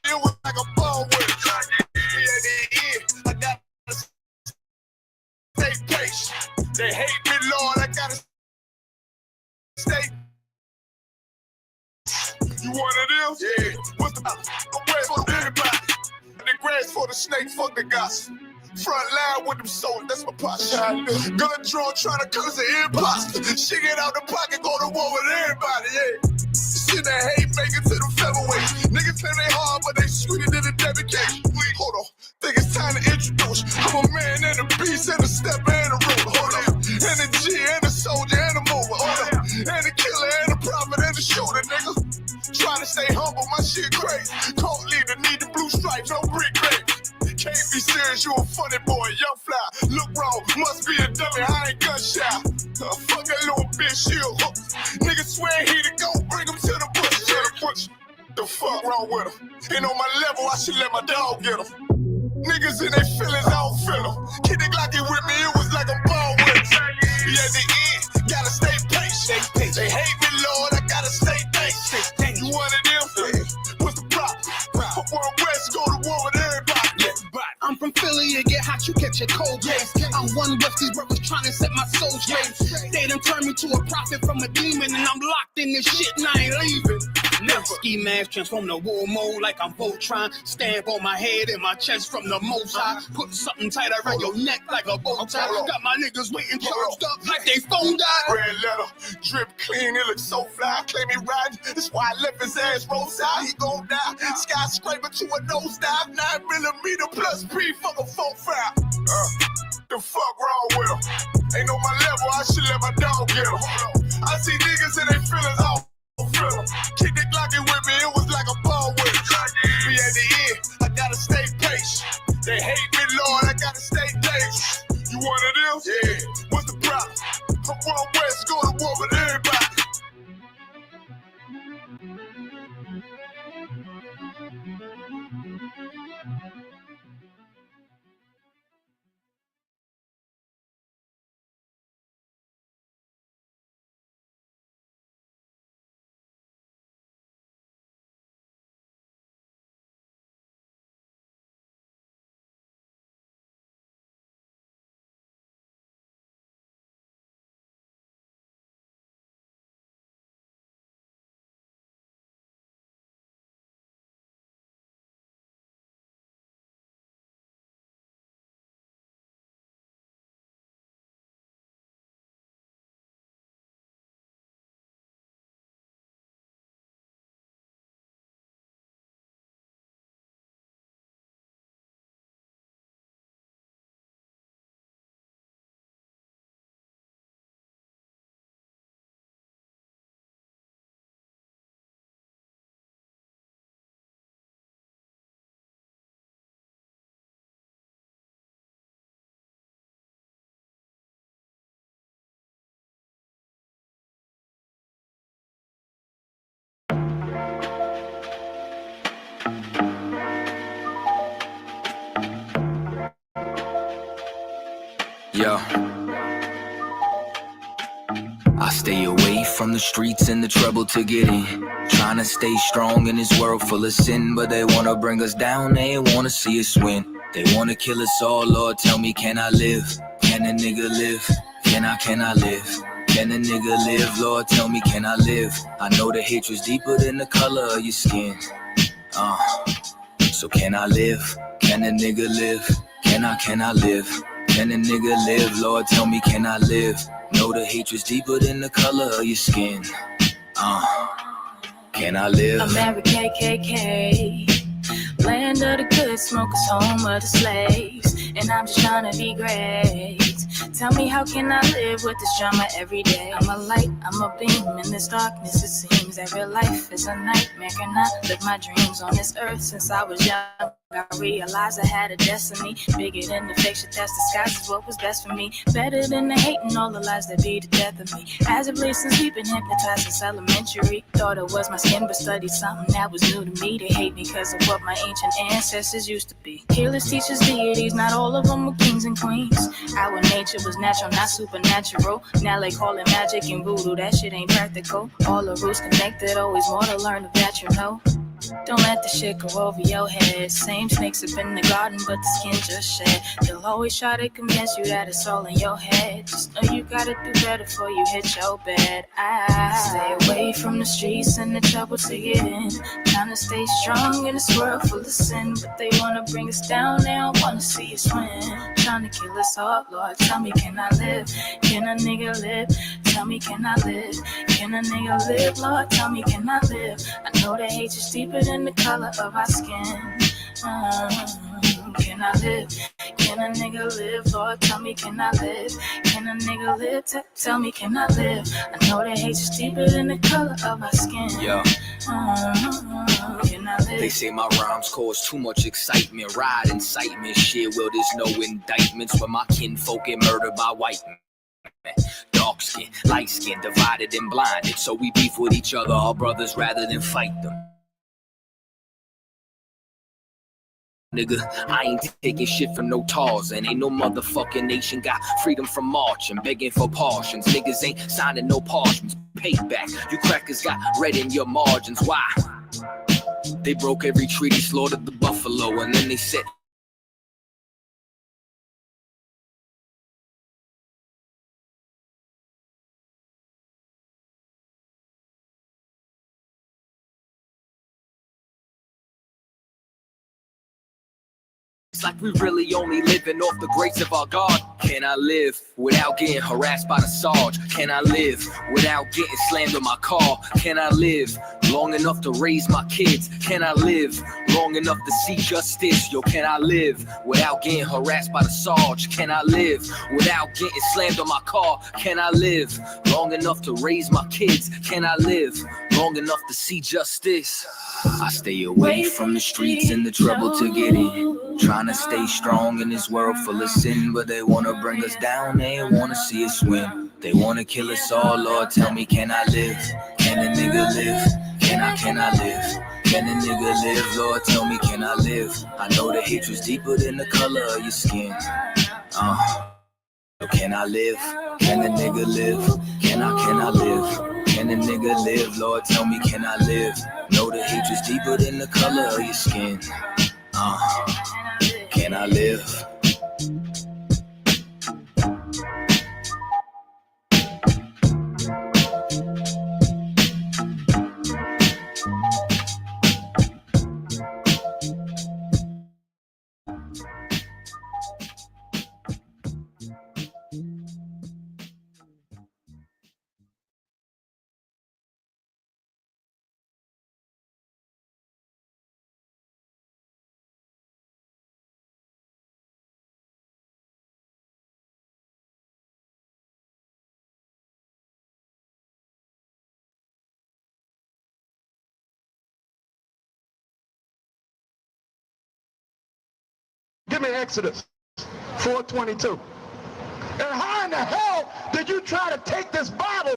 it was like a ball with it. At the end, I gotta stay patient. They hate me, Lord, I gotta stay. You one of them? Yeah. What's the grass for everybody? The grass for the snake, fuck the gossip. Front line with them soldiers, that's my posture. Gun drawn, trying to cause an imposter. Shit get out the pocket, go to war with everybody, yeah. Shit that hate make it to the featherweight. Niggas say they hard, but they sweeter than a dedication. Hold on, think it's time to introduce. I'm a man and a beast and a stepper and a ruler. Hold on, and a G and a soldier and a mover. Hold on, and a killer and a prophet and a shooter, nigga. Trying to stay humble, my shit crazy. Cold leader, need the blue stripes, no brick grapes. Can't be serious, you a funny boy, young fly. Look wrong, must be a dummy, I ain't gun shy. Fuck that little bitch, she a hook. Nigga swear he to go, bring him to the bush. To the bush. The fuck wrong with him? Ain't on my level, I should let my dog get him. Niggas in their feelings, I don't feel them. Kid the Glocky with me, it was like a ball with him. Yeah, at the end, gotta stay patient. They hate me, Lord, I gotta stay patient. You one of them? What's the problem? From World West, go to war with everybody. I'm from Philly, you get hot, you catch a cold wave. I'm one with these brothers trying to set my soul straight. They done turned me to a prophet from a demon, and I'm locked in this shit and I ain't leaving. Never. Ski mask transform to war mode like I'm Voltron. Stamp on my head and my chest from the most high. Put something tight around your neck like a bow tie. Got my niggas waiting charged up like they phone died. Red letter, drip clean, it looks so fly. Claim he riding, that's why I left his ass roadside. He gon' die. Skyscraper to a nosedive. 9mm plus P, fuck a 4-5. The fuck wrong with him? Ain't on my level, I should let my dog get him. I see niggas in their feelings, I don't feel them. Kick the Glocky with me, it was like a ball with it. Be at the end, I gotta stay patient. They hate me, Lord, I gotta stay dangerous. You one of them? Yeah. What's the problem? From World West, go to war with everybody. Yo, I stay away from the streets and the trouble to get in. Trying to stay strong in this world full of sin, but they wanna bring us down, they wanna see us win. They wanna kill us all, Lord, tell me, can I live? Can a nigga live? Can I live? Can a nigga live? Lord, tell me, can I live? I know the hatred's deeper than the color of your skin. So can I live? Can a nigga live? Can I live? Can a nigga live? Lord, tell me, can I live? Know the hatred's deeper than the color of your skin. Can I live? America KKK, land of the good smokers, home of the slaves. And I'm just trying to be great. Tell me, how can I live with this drama every day? I'm a light, I'm a beam in this darkness. It seems that real life is a nightmare. Can I live my dreams on this earth? Since I was young, I realized I had a destiny bigger than the fiction that's disguised as what was best for me. Better than the hate and all the lies that be the death of me. As of late, since we've been hypnotized since elementary, thought it was my skin, but studied something that was new to me. They hate me because of what my ancient ancestors used to be. Healers, teachers, deities, not all of them were kings and queens. Our nature was natural, not supernatural. Now they call it magic and voodoo, that shit ain't practical. All the roots connected, always more to learn of that, you know. Don't let the shit go over your head. Same snakes up in the garden, but the skin just shed. They'll always try to convince you that it's all in your head. Just know you gotta do better before you hit your bed. I stay away from the streets and the trouble to get in. Trying to stay strong in this world full of sin, but they wanna bring us down. They don't wanna see us win. Trying to kill us all, Lord. Tell me, can I live? Can a nigga live? Tell me, can I live? Can a nigga live? Lord, tell me, can I live? I know that hate is deeper than the color of our skin. Can I live? Can a nigga live? Lord, tell me, can I live? Can a nigga live? Tell me, can I live? I know that hate is deeper than the color of our skin. Yeah. Can I live? They say my rhymes cause too much excitement. Ride incitement shit. Well, there's no indictments when my kinfolk get murdered by white men. Dark skin, light skin, divided and blinded. So we beef with each other, our brothers, rather than fight them. Nigga, I ain't taking shit from no tars, and ain't no motherfucking nation got freedom from marching, begging for portions. Niggas ain't signing no parchments. Payback, you crackers got red in your margins. Why? They broke every treaty, slaughtered the buffalo, and then they said it's like we really only living off the grace of our God. Can I live without getting harassed by the Sarge? Can I live without getting slammed on my car? Can I live long enough to raise my kids? Can I live long enough to see justice? Yo, can I live without getting harassed by the Sarge? Can I live without getting slammed on my car? Can I live long enough to raise my kids? Can I live long enough to see justice? I stay away from the streets and the trouble to get in. Trying to stay strong in this world full of sin, but they wanna bring us down, they wanna see us win. They wanna kill us all, Lord, tell me, can I live? Can a nigga live? Can I live? Can a nigga live? Lord, tell me, can I live? I know the hatred's deeper than the color of your skin. Can I live? Can a nigga live? Can I live? Can a nigga live? Lord, tell me, can I live? Know the hatred's deeper than the color of your skin. Can I live? Give me Exodus 4:22. And how in the hell did you try to take this Bible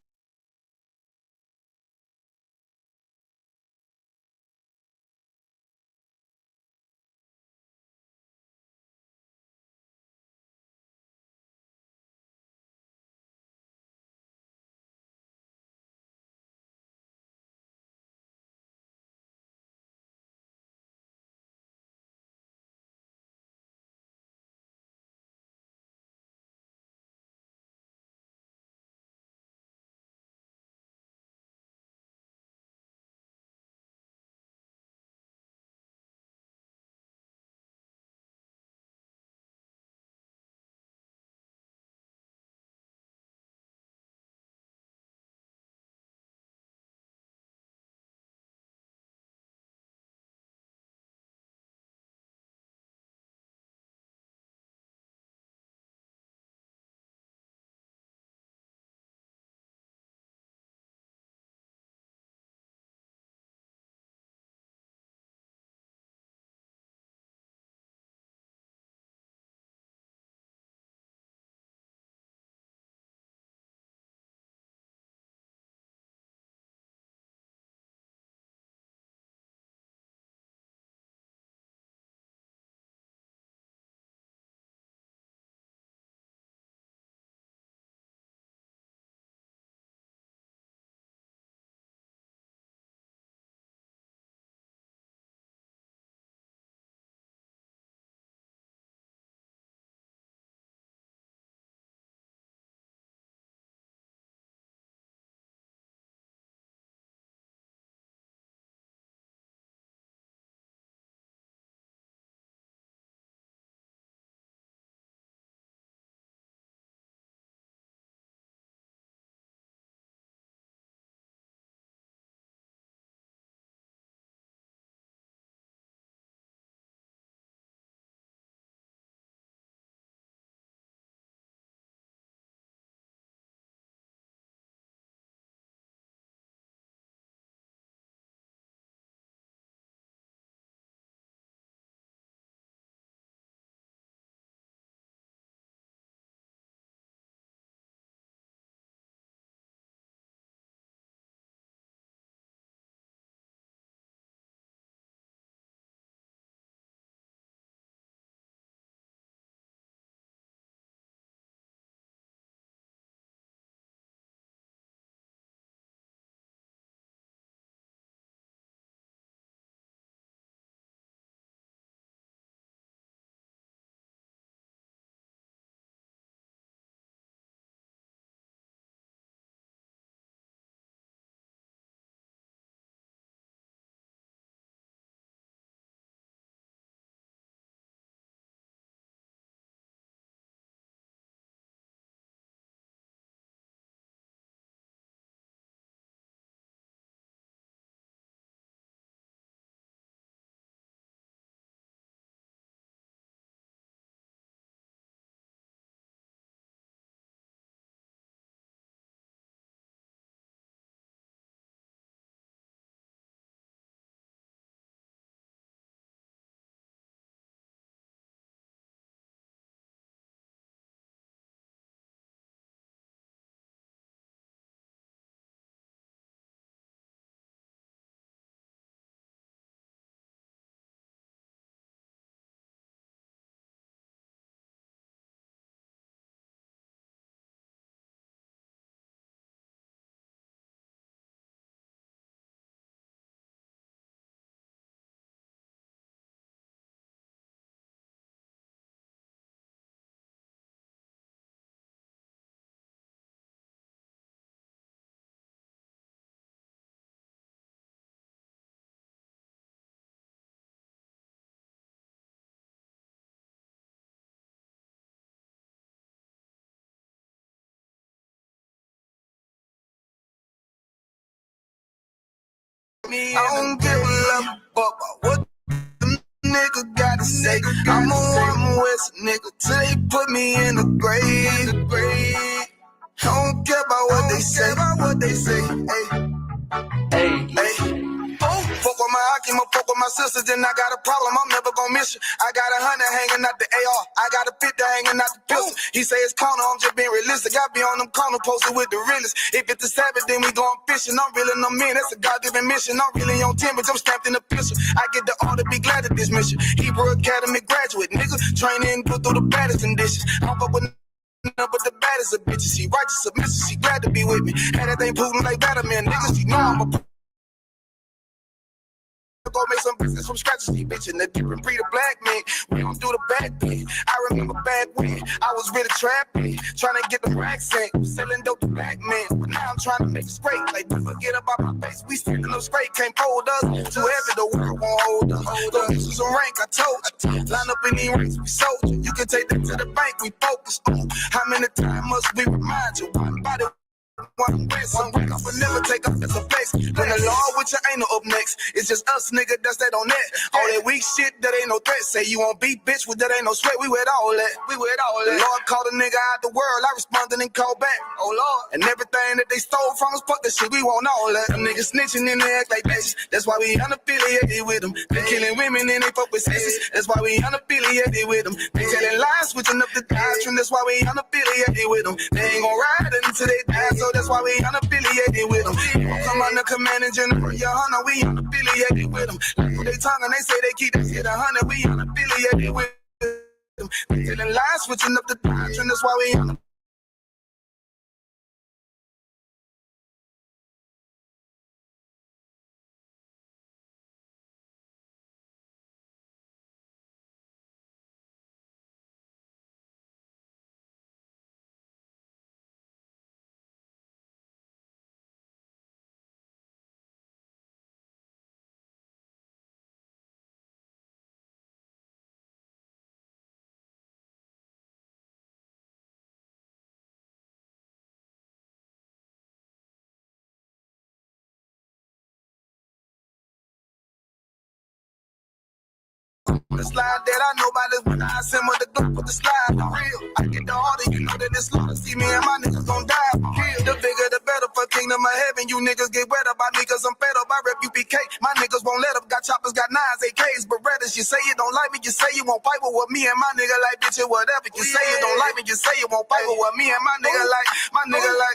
I don't give a love about what them nigga gotta say. I'm a one West nigga till they put me in the grave. I don't care about what they say. Hey. Fuck with my Akima, fuck with my sisters, then I got a problem, I'm never gonna miss you. I got 100 hanging out the AR, I got a 50 hanging out the pistol. He say it's corner, I'm just being realistic. I be on them corner posted with the realest. If it's the Sabbath, then we going fishing. I'm really no man, that's a God-given mission. I'm really on 10, but I'm stamped in the pistol. I get the order, be glad at this mission. Hebrew Academy graduate, nigga, training, go through the baddest conditions. I'm fuck with but the baddest of bitches. She righteous, submissive, she glad to be with me. Had that thing Putin like Batman, niggas, you know I'm a go make some business from scratch. See, bitch, in the different breed of black men. We don't do the bad thing. I remember back when I was really trapping, trying to get the racks in, selling dope to black men. But now I'm trying to make it straight. Like, don't forget about my face. We standing up straight, can't fold us. Too heavy, the world won't hold us. Don't use some rank, I told you. Line up in these ranks, we soldier. You can take that to the bank, we focus on. How many times must we remind you? One body. One rank, I would never take up as a flex. When the law with you ain't no up next. It's just us, nigga, that's that on that. All that weak shit, that ain't no threat. Say you won't beat, bitch, with that ain't no sweat. We with all that. The Lord called a nigga out the world. I responded and called back. Oh Lord. And everything that they stole from us, fuck that shit, we want all that. Them niggas snitching and they act like bitches. That's why we unaffiliated with them. They killing women and they fuck with sisters. That's why we unaffiliated with them. They telling lies, switching up the doctrine. That's why we unaffiliated with them. They ain't gon' ride until they die, so that's why we unaffiliated with them. Come on the command and general, your honor, we unaffiliated with them. Like they tongue and they say they keep that shit 100, we unaffiliated with them. They telling lies, switching up the doctrine, that's why we unaffiliated. The slide that I know about is when I send with the group with the slide for real. I get the order, you know that it's long. See me and my niggas gon' die for real. The bigger the better for kingdom of heaven. You niggas get wet up by me cause I'm fed up. I rep UPK. My niggas won't let up. Got choppers, got 9s, AKs, Berettas. You say you don't like me, you say you won't fight with me and my nigga like bitch or whatever. You say you don't like me, you say you won't fight with me and my nigga like.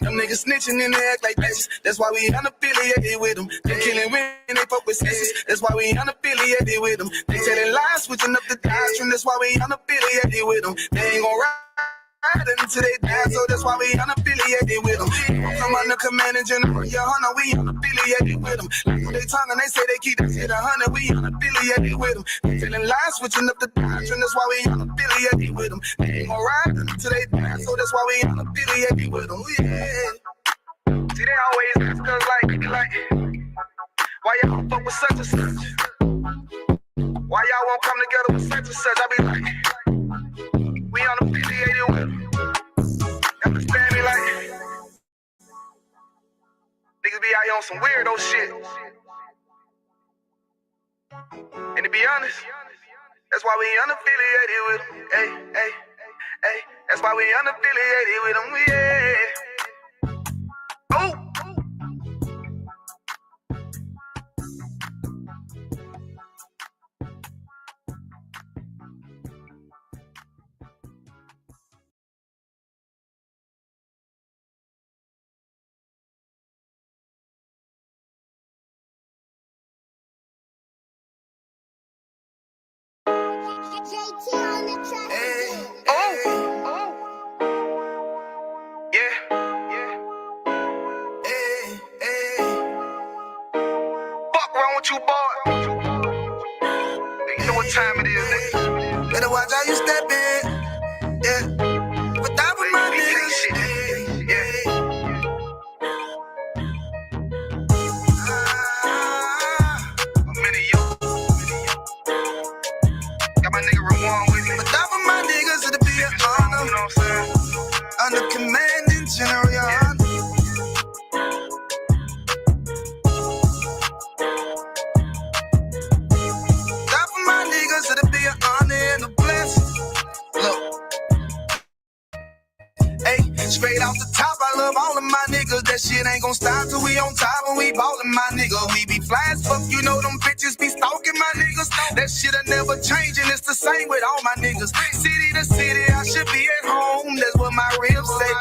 Them niggas snitching and they act like bitches. That's why we unaffiliated with them. They killing women, they fuck with sisters. That's why we unaffiliated with them. They telling lies, switching up the doctrine. That's why we unaffiliated with them. They ain't gon' ride until they die, so that's why we unaffiliated with them. Come on the command and general, your honor, we unaffiliated with them. Like they tongue and they say they keep that shit 100, we unaffiliated with them. They telling lies, switching up the doctrine. That's why we unaffiliated with them. They ain't gon' ride until they die, so that's why we unaffiliated with them. Yeah. See, they always ask us like, why y'all fuck with such and such? Why y'all won't come together with such and such? I be like, we unaffiliated with them. Understand me like, niggas be out here on some weirdo shit. And to be honest, that's why we unaffiliated with them. Hey, that's why we unaffiliated with them, yeah. Oh! You boy, you know what time it is, nigga. Better watch how you step in, yeah. But that was my niggas, yeah. I'm in yo. Got my nigga Ramon with me. But that was my niggas, it'll be an honor. You know what I'm saying? Under commanding general, your honor. love all of my niggas. That shit ain't gon' stop till we on top and we ballin', my nigga. We be fly as fuck, you know them bitches be stalking my niggas. That shit'll never change and it's the same with all my niggas. City to city, I should be at home. That's what my ribs say.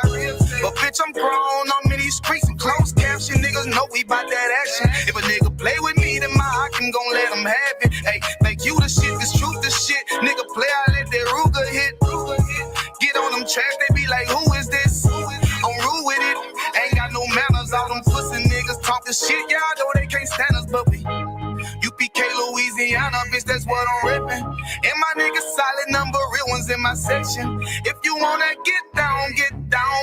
But bitch, I'm grown. I'm in these streets and closed caption. Niggas know we bout that action. If a nigga play with me, then my Hakim gon' let him have it. Hey, make you the shit, this truth the shit. Nigga play, I let that Ruger hit. Get on them tracks, they be like, who is this? I'm rude with it. Ain't got no manners. All them pussy niggas talking shit. Y'all know they can't stand us, but we UPK Louisiana, bitch, that's what I'm ripping. And my niggas solid number, real ones in my section. If you wanna get down,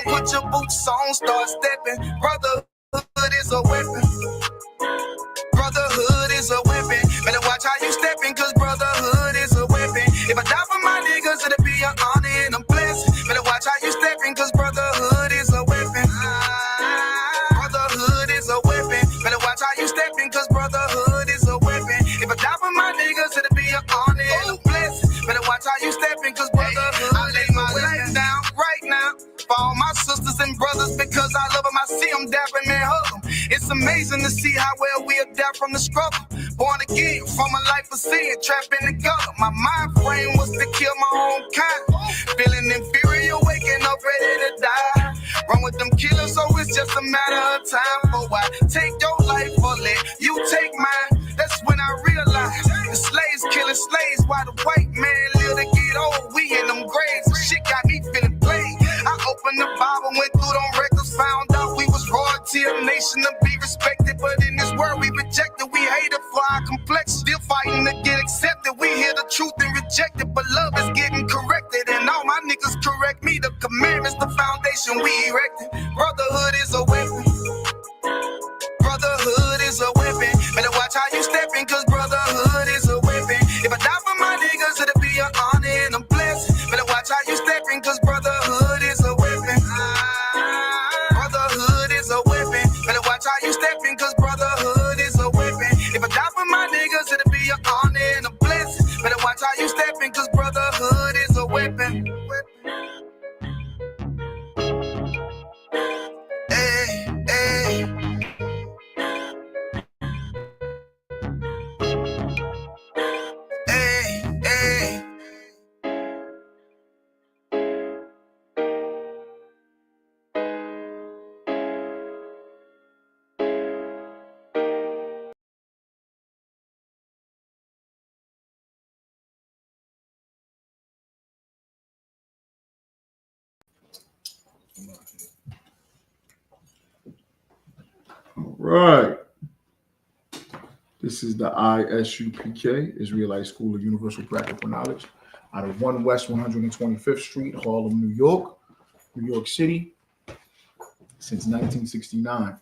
put your boots on, start stepping. Brotherhood is a weapon. Brotherhood is a weapon. Better watch how you stepping, cause brotherhood is a weapon. If I die for my niggas, it'll be an honor and a blessing. Better watch how you stepping, cause brotherhood is a weapon. Brotherhood is a weapon. Better watch how you stepping, cause brotherhood is a weapon. If I die for my niggas, it'll be an honor and a blessing. Better watch how you stepping, cause brotherhood I lay my life down right now for all my sisters and brothers, because I love them. I see them dapping, man, hug them. It's amazing to see how well we adapt from the struggle. Born again from a life of sin, trapped in the gutter. My mind frame was to kill my own kind. Feeling inferior, waking up ready to die. Run with them killers, so it's just a matter of time. For why take your life or let you take mine? That's when I realized the slaves killing slaves while the white man live to get old. We in them graves, and shit got me feeling played. I opened the Bible, went through them records, found out we was royalty, a nation to be respected. But in this world we rejected, we hated for our complex. Still fighting to get accepted. We hear the truth and reject it, but love is getting corrected. And all my niggas correct me. The commandments, the foundation we erected. Brotherhood is a weapon. Brotherhood is a weapon. Better watch how you stepping, cause brotherhood is a weapon. If I die for my niggas, it'll be an honor and a blessing. Better watch how you stepping, cause brotherhood is a weapon. Brotherhood is a weapon. Better watch how you stepping, cause brotherhood is a weapon. If I die for my niggas, it'll be an honor and a blessing. Better watch how you stepping, cause brotherhood is a weapon. Hey, hey. Right. This is the ISUPK, Israelite School of Universal Practical Knowledge, out of 1 West 125th Street, Harlem, New York City, since 1969.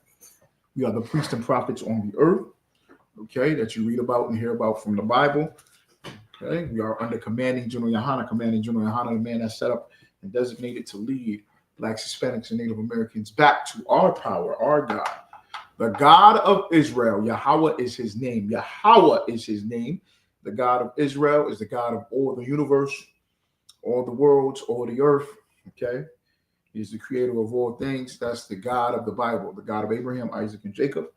We are the priests and prophets on the earth, okay, that you read about and hear about from the Bible. Okay, we are under Commanding General Yohana. Commanding General Yohana, the man that's set up and designated to lead Blacks, Hispanics, and Native Americans back to our power, our God. The God of Israel, Yahweh is his name. Yahweh is his name. The God of Israel is the God of all the universe, all the worlds, all the earth. Okay. He's the creator of all things. That's the God of the Bible, the God of Abraham, Isaac, and Jacob.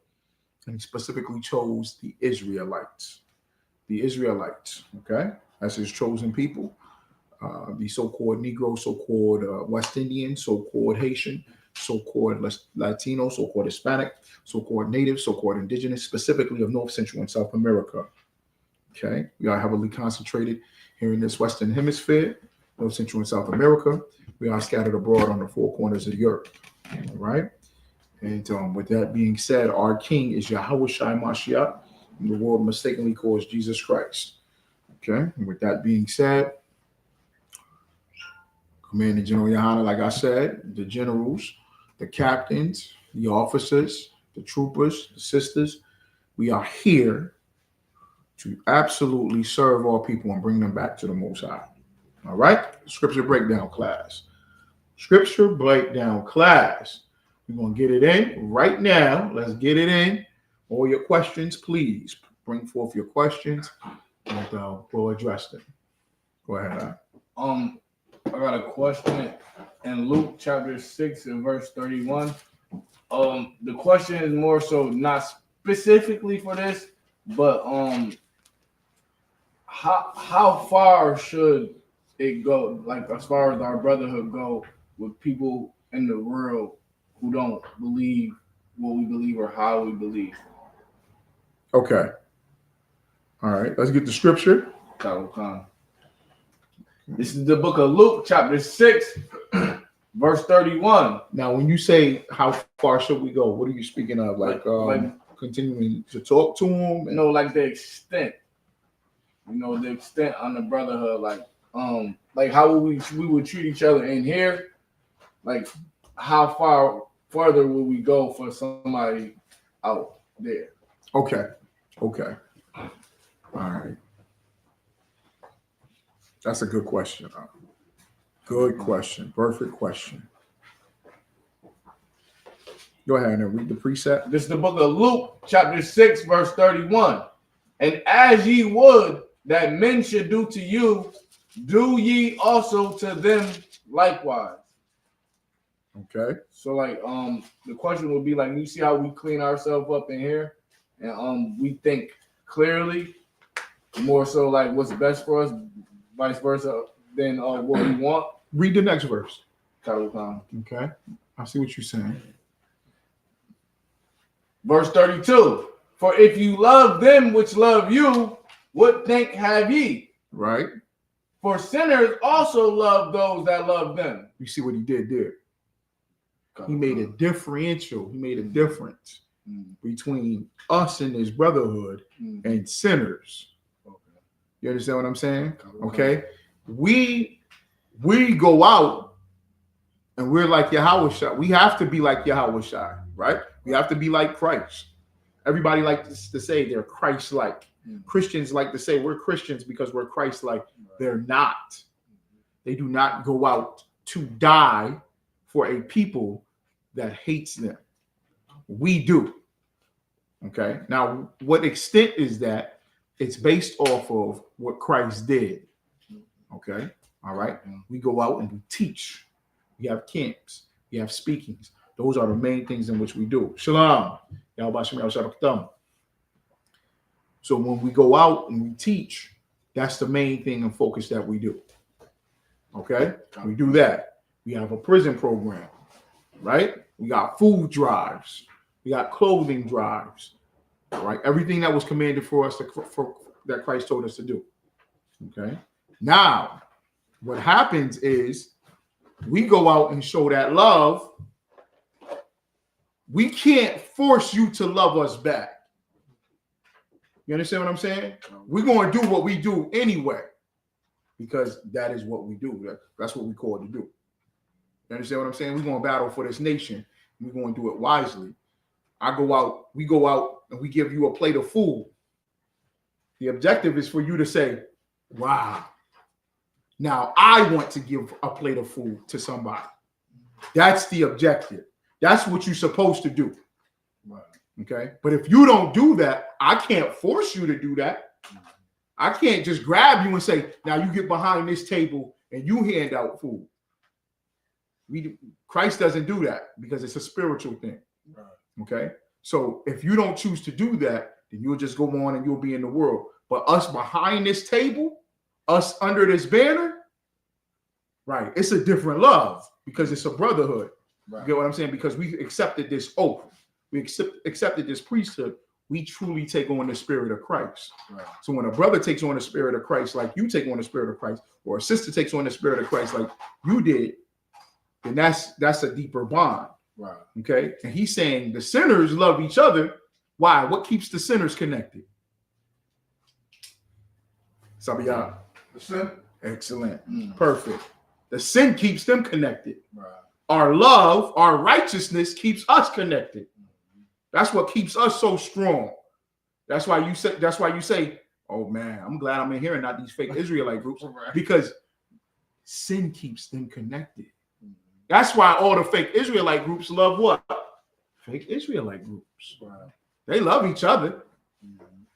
And he specifically chose the Israelites. The Israelites. Okay. That's his chosen people. The so-called Negro, so-called West Indian, so-called Haitian, so-called Latino, so-called Hispanic, so-called Native, so-called Indigenous, specifically of North, Central, and South America. Okay, we are heavily concentrated here in this Western Hemisphere, North, Central, and South America. We are scattered abroad on the 4 corners of the earth. All right, and with that being said, our King is Yahweh Shai Mashiach, and the world mistakenly calls Jesus Christ. Okay, and with that being said, Commanding General Yohana, like I said, the generals, the captains, the officers, the troopers, the sisters, we are here to absolutely serve our people and bring them back to the Most High. All right? Scripture breakdown class. Scripture breakdown class. We're going to get it in right now. Let's get it in. All your questions, please bring forth your questions and we'll address them. Go ahead. I got a question in Luke chapter 6 and verse 31. The question is more so not specifically for this, but how far should it go? Like as far as our brotherhood go with people in the world who don't believe what we believe or how we believe. Okay. All right. Let's get the scripture. This is the book of Luke, chapter 6, verse 31. Now, when you say how far should we go, what are you speaking of? Like continuing to talk to them? You know, like the extent. You know, the extent on the brotherhood, like how we would treat each other in here. Like how far further will we go for somebody out there? Okay. All right. That's a good question. Good question. Perfect question. Go ahead and read the precept. This is the book of Luke, chapter 6, verse 31. And as ye would that men should do to you, do ye also to them likewise. Okay. So the question would be you see how we clean ourselves up in here, and we think clearly, more so what's best for us, vice versa, than what we want. Read the next verse. Okay. I see what you're saying. Verse 32. For if you love them which love you, what thank have ye? Right. For sinners also love those that love them. You see what he did there? He made a differential. He made a difference between us and his brotherhood and sinners. You understand what I'm saying? Okay. We go out and we're like Yahushua. We have to be like Yahushua, right? We have to be like Christ. Everybody likes to say they're Christ-like. Christians like to say we're Christians because we're Christ-like. They're not. They do not go out to die for a people that hates them. We do. Okay. Now, what extent is that? It's based off of what Christ did. Okay. All right. We go out and we teach. We have camps. We have speakings. Those are the main things in which we do. Shalom. So when we go out and we teach, that's the main thing and focus that we do. Okay. We do that. We have a prison program, right? We got food drives. We got clothing drives. Right? Everything that was commanded for us that Christ told us to do. Okay. Now, what happens is we go out and show that love. We can't force you to love us back. You understand what I'm saying? We're going to do what we do anyway, because that is what we do. That's what we call to do. You understand what I'm saying? We're going to battle for this nation. We're going to do it wisely. We go out and we give you a plate of food. The objective is for you to say, wow, now I want to give a plate of food to somebody. That's the objective. That's what you're supposed to do. Right. Okay. But if you don't do that, I can't force you to do that. I can't just grab you and say, now you get behind this table and you hand out food. Christ doesn't do that because it's a spiritual thing. Right. Okay. So if you don't choose to do that, then you'll just go on and you'll be in the world. But us behind this table, us under this banner, right? It's a different love because it's a brotherhood. Right. You get what I'm saying? Because we accepted this oath. We accepted this priesthood. We truly take on the spirit of Christ. Right. So when a brother takes on the spirit of Christ, like you take on the spirit of Christ, or a sister takes on the spirit of Christ, like you did, then that's a deeper bond. Right. Okay. And he's saying the sinners love each other. Why? What keeps the sinners connected? Sabiyah. The sin. Excellent. Perfect. The sin keeps them connected. Right. Our love, our righteousness keeps us connected. That's what keeps us so strong. That's why you say, oh man, I'm glad I'm in here and not these fake Israelite groups, right. Because sin keeps them connected. That's why all the fake Israelite groups love what? Fake Israelite groups. Right. They love each other.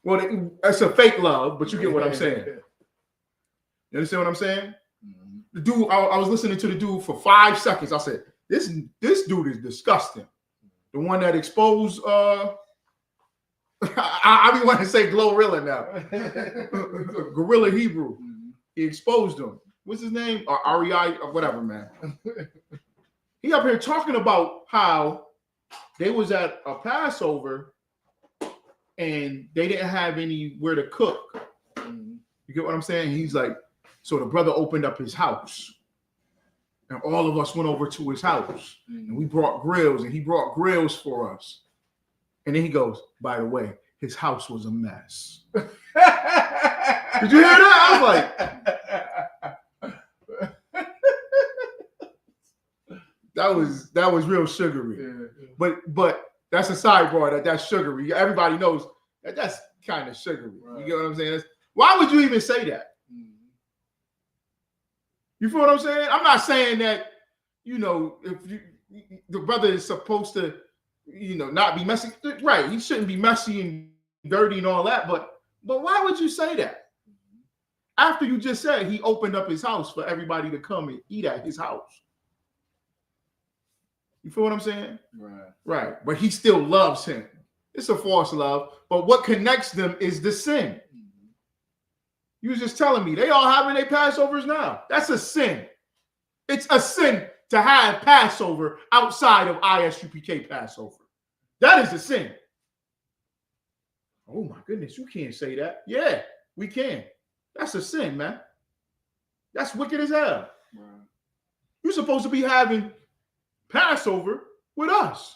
Well, it's a fake love, but you get what I'm saying. You understand what I'm saying? the dude, I was listening to the dude for 5 seconds. I said, this dude is disgusting. The one that exposed I be wanting to say Glorilla now. Gorilla Hebrew. He exposed him. What's his name? Or REI or whatever, man. He up here talking about how they was at a Passover and they didn't have anywhere to cook. You get what I'm saying? He's like, so the brother opened up his house. And all of us went over to his house. And we brought grills, and he brought grills for us. And then he goes, by the way, his house was a mess. Did you hear that? I was like, that was real sugary. Yeah. But that's a sidebar that's sugary. Everybody knows that's kind of sugary. Right. You get what I'm saying? Why would you even say that? You feel what I'm saying? I'm not saying that, if the brother is supposed to, not be messy. Right. He shouldn't be messy and dirty and all that. But why would you say that? After you just said he opened up his house for everybody to come and eat at his house. You feel what I'm saying? Right. Right. But he still loves him. It's a false love. But what connects them is the sin. You was just telling me they all having their Passovers now. That's a sin. It's a sin to have Passover outside of ISUPK Passover. That is a sin. Oh my goodness, you can't say that. Yeah, we can. That's a sin, man. That's wicked as hell. Right. You're supposed to be having Passover with us.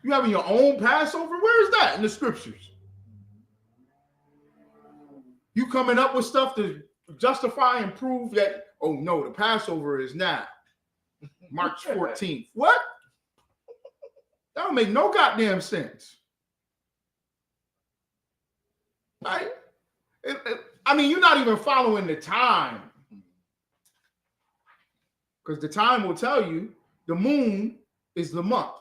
You having your own Passover? Where is that in the scriptures? You coming up with stuff to justify and prove that, oh no, the Passover is now March 14th. What? That don't make no goddamn sense. Right? I mean, you're not even following the time. Because the time will tell you the moon is the month,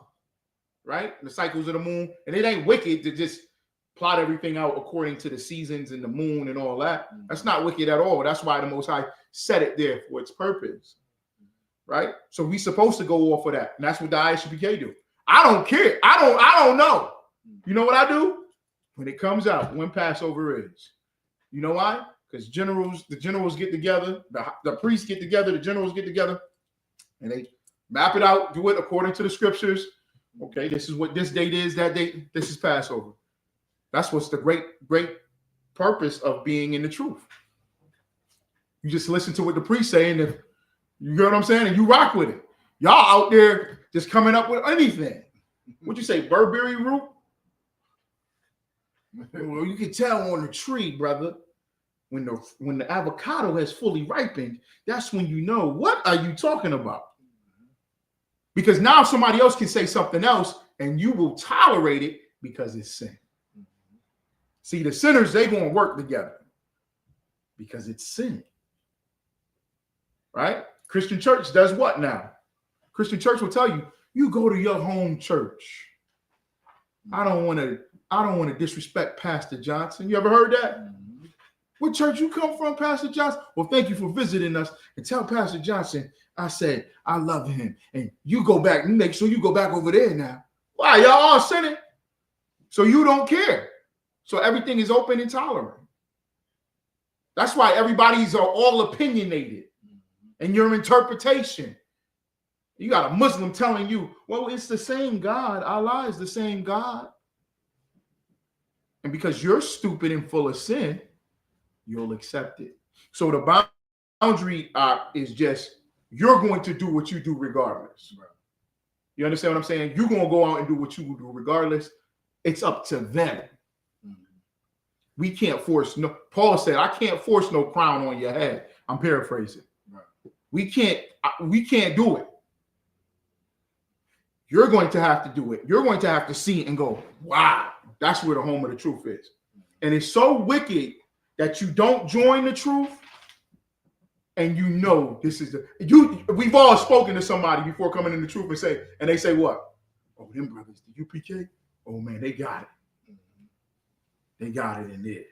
right? The cycles of the moon. And it ain't wicked to just plot everything out according to the seasons and the moon and all that. That's not wicked at all. That's why the Most High set it there for its purpose, right? So we supposed to go off of that. And that's what the ISUPK do. I don't care. I don't know. You know what I do? When it comes out, when Passover is. You know why? Because the generals get together, the priests get together, the generals get together, and they map it out, do it according to the scriptures. Okay, this is what this date is, that date, this is Passover. That's what's the great purpose of being in the truth. You just listen to what the priest saying, and you know what I'm saying, and you rock with it. Y'all out there just coming up with anything. What'd you say, Burberry root? Well, you can tell on the tree, brother. When the avocado has fully ripened, that's when you know, what are you talking about? Because now somebody else can say something else, and you will tolerate it because it's sin. See, the sinners, they going to work together because it's sin. Right? Christian church does what now? Christian church will tell you, you go to your home church. I don't want to disrespect Pastor Johnson. You ever heard that? What church you come from, Pastor Johnson? Well, thank you for visiting us. And tell Pastor Johnson I said I love him. And you go back and make sure you go back over there now. Why? Y'all all sinning. So you don't care. So everything is open and tolerant. That's why everybody's all opinionated in your interpretation. You got a Muslim telling you, well, it's the same God. Allah is the same God. And because you're stupid and full of sin, you'll accept it. So the boundary is just, you're going to do what you do regardless. Right. You understand what I'm saying? You're going to go out and do what you will do regardless. It's up to them. We can't force no. Paul said, I can't force no crown on your head. I'm paraphrasing. Right. We can't do it. You're going to have to do it. You're going to have to see it and go, wow, that's where the home of the truth is. And it's so wicked that you don't join the truth, and you know this is we've all spoken to somebody before coming in the truth and they say what? Oh, them brothers, the UPK? Oh man, they got it. They got it in there.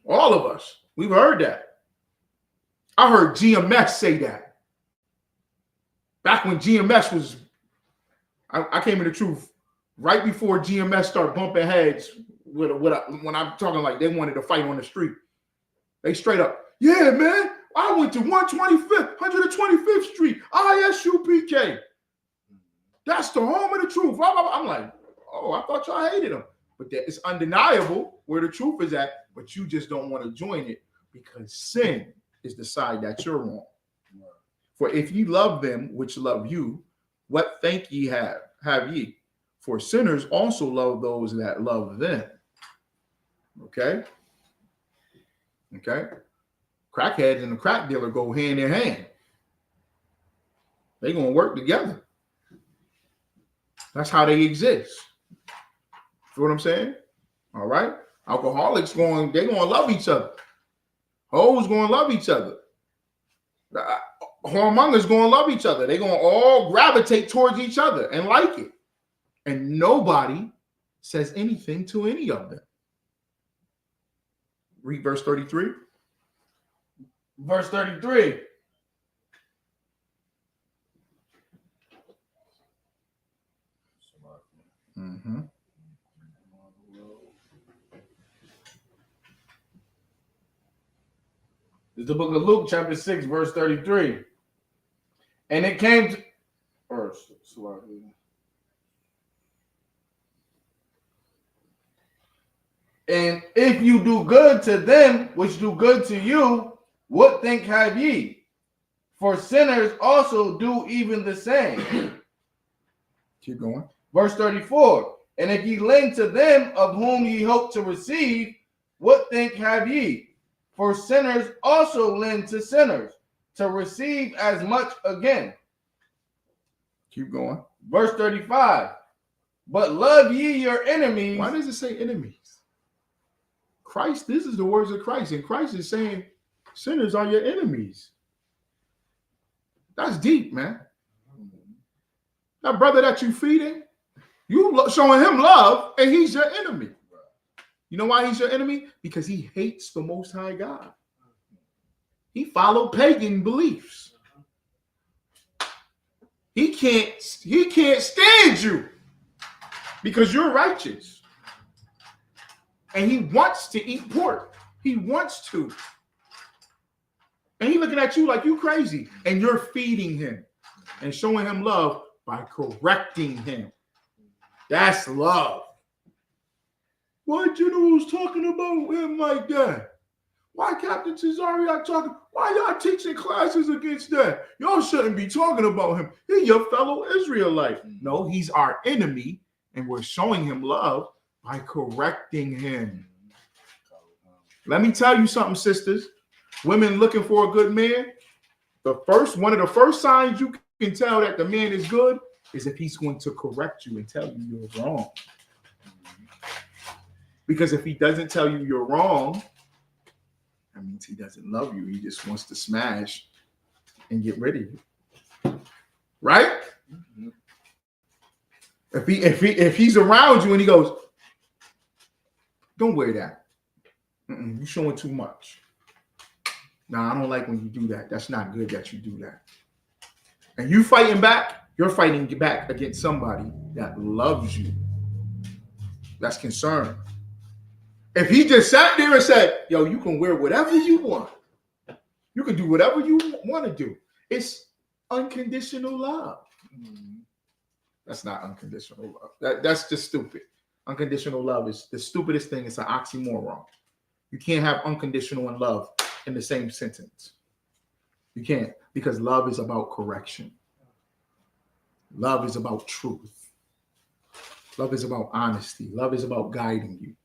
All of us, we've heard that. I heard GMS say that. Back when GMS was, I came in the truth right before GMS started bumping heads when I'm talking like they wanted to fight on the street. They straight up, yeah, man, I went to 125th Street, ISUPK. That's the home of the truth. I'm like, oh, I thought y'all hated them. But it's undeniable where the truth is at, but you just don't want to join it because sin is the side that you're on. For if ye love them which love you, what thank ye have ye? For sinners also love those that love them. Okay? Okay? Crackheads and the crack dealer go hand in hand. They're going to work together. That's how they exist. You know what I'm saying? All right? Alcoholics they're going to love each other. Hoes going to love each other. Whoremongers going to love each other. They're going to all gravitate towards each other and like it. And nobody says anything to any of them. Read verse 33. Verse 33. Mm-hmm. It's the book of Luke, chapter 6, verse 33. And it came to and if you do good to them which do good to you, what think have ye? For sinners also do even the same. Keep going. Verse 34. And if ye lend to them of whom ye hope to receive, what think have ye? For sinners also lend to sinners to receive as much again. Keep going. Verse 35. But love ye your enemies. Why does it say enemies? Christ, this is the words of Christ. And Christ is saying sinners are your enemies. That's deep, man. That brother that you feeding, you showing him love, and he's your enemy. You know why he's your enemy? Because he hates the Most High God. He followed pagan beliefs. He can't stand you because you're righteous. And he wants to eat pork. He wants to. And he's looking at you like you crazy. And you're feeding him and showing him love by correcting him. That's love. Why'd you know who's talking about him like that? Why Captain Cesario talking? Why y'all teaching classes against that? Y'all shouldn't be talking about him. He's your fellow Israelite. No, he's our enemy, and we're showing him love by correcting him. Let me tell you something, sisters. Women looking for a good man. One of the first signs you can tell that the man is good is if he's going to correct you and tell you you're wrong. Because if he doesn't tell you you're wrong, that means he doesn't love you. He just wants to smash and get rid of you. Right? Mm-hmm. If he's around you and he goes, don't wear that. You're showing too much. Nah, I don't like when you do that. That's not good that you do that. And you fighting back, you're fighting back against somebody that loves you. That's concerned. If he just sat there and said, yo, you can wear whatever you want. You can do whatever you want to do. It's unconditional love. That's not unconditional love. That's just stupid. Unconditional love is the stupidest thing. It's an oxymoron. You can't have unconditional and love in the same sentence. You can't, because love is about correction. Love is about truth. Love is about honesty. Love is about guiding you.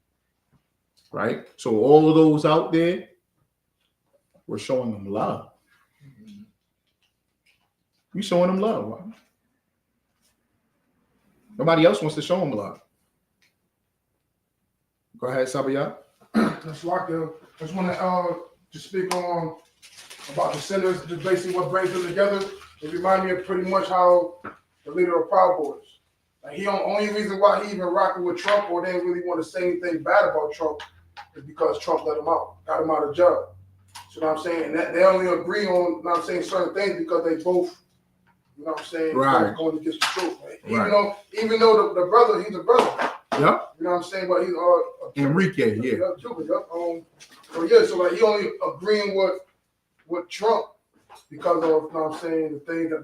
Right? So all of those out there, we're showing them love. We're showing them love. Right? Nobody else wants to show them love. Go ahead, Sabaya. That's right. I just want to just speak on about the sinners, just basically what brings them together. It reminds me of pretty much how the leader of Proud Boys. Like the only reason why he even rocking with Trump or they didn't really want to say anything bad about Trump is because Trump let him out, got him out of jail. So, you know what I'm saying? And that they only agree on, you know what I'm saying, certain things because they both, you know what I'm saying, Right. going against the truth. Right? Right. Even though the brother, he's a brother. Yep. You know what I'm saying? But he's Enrique, yeah. Cuban, yep. So yeah, so like he only agreeing with Trump because of, you know what I'm saying, the things that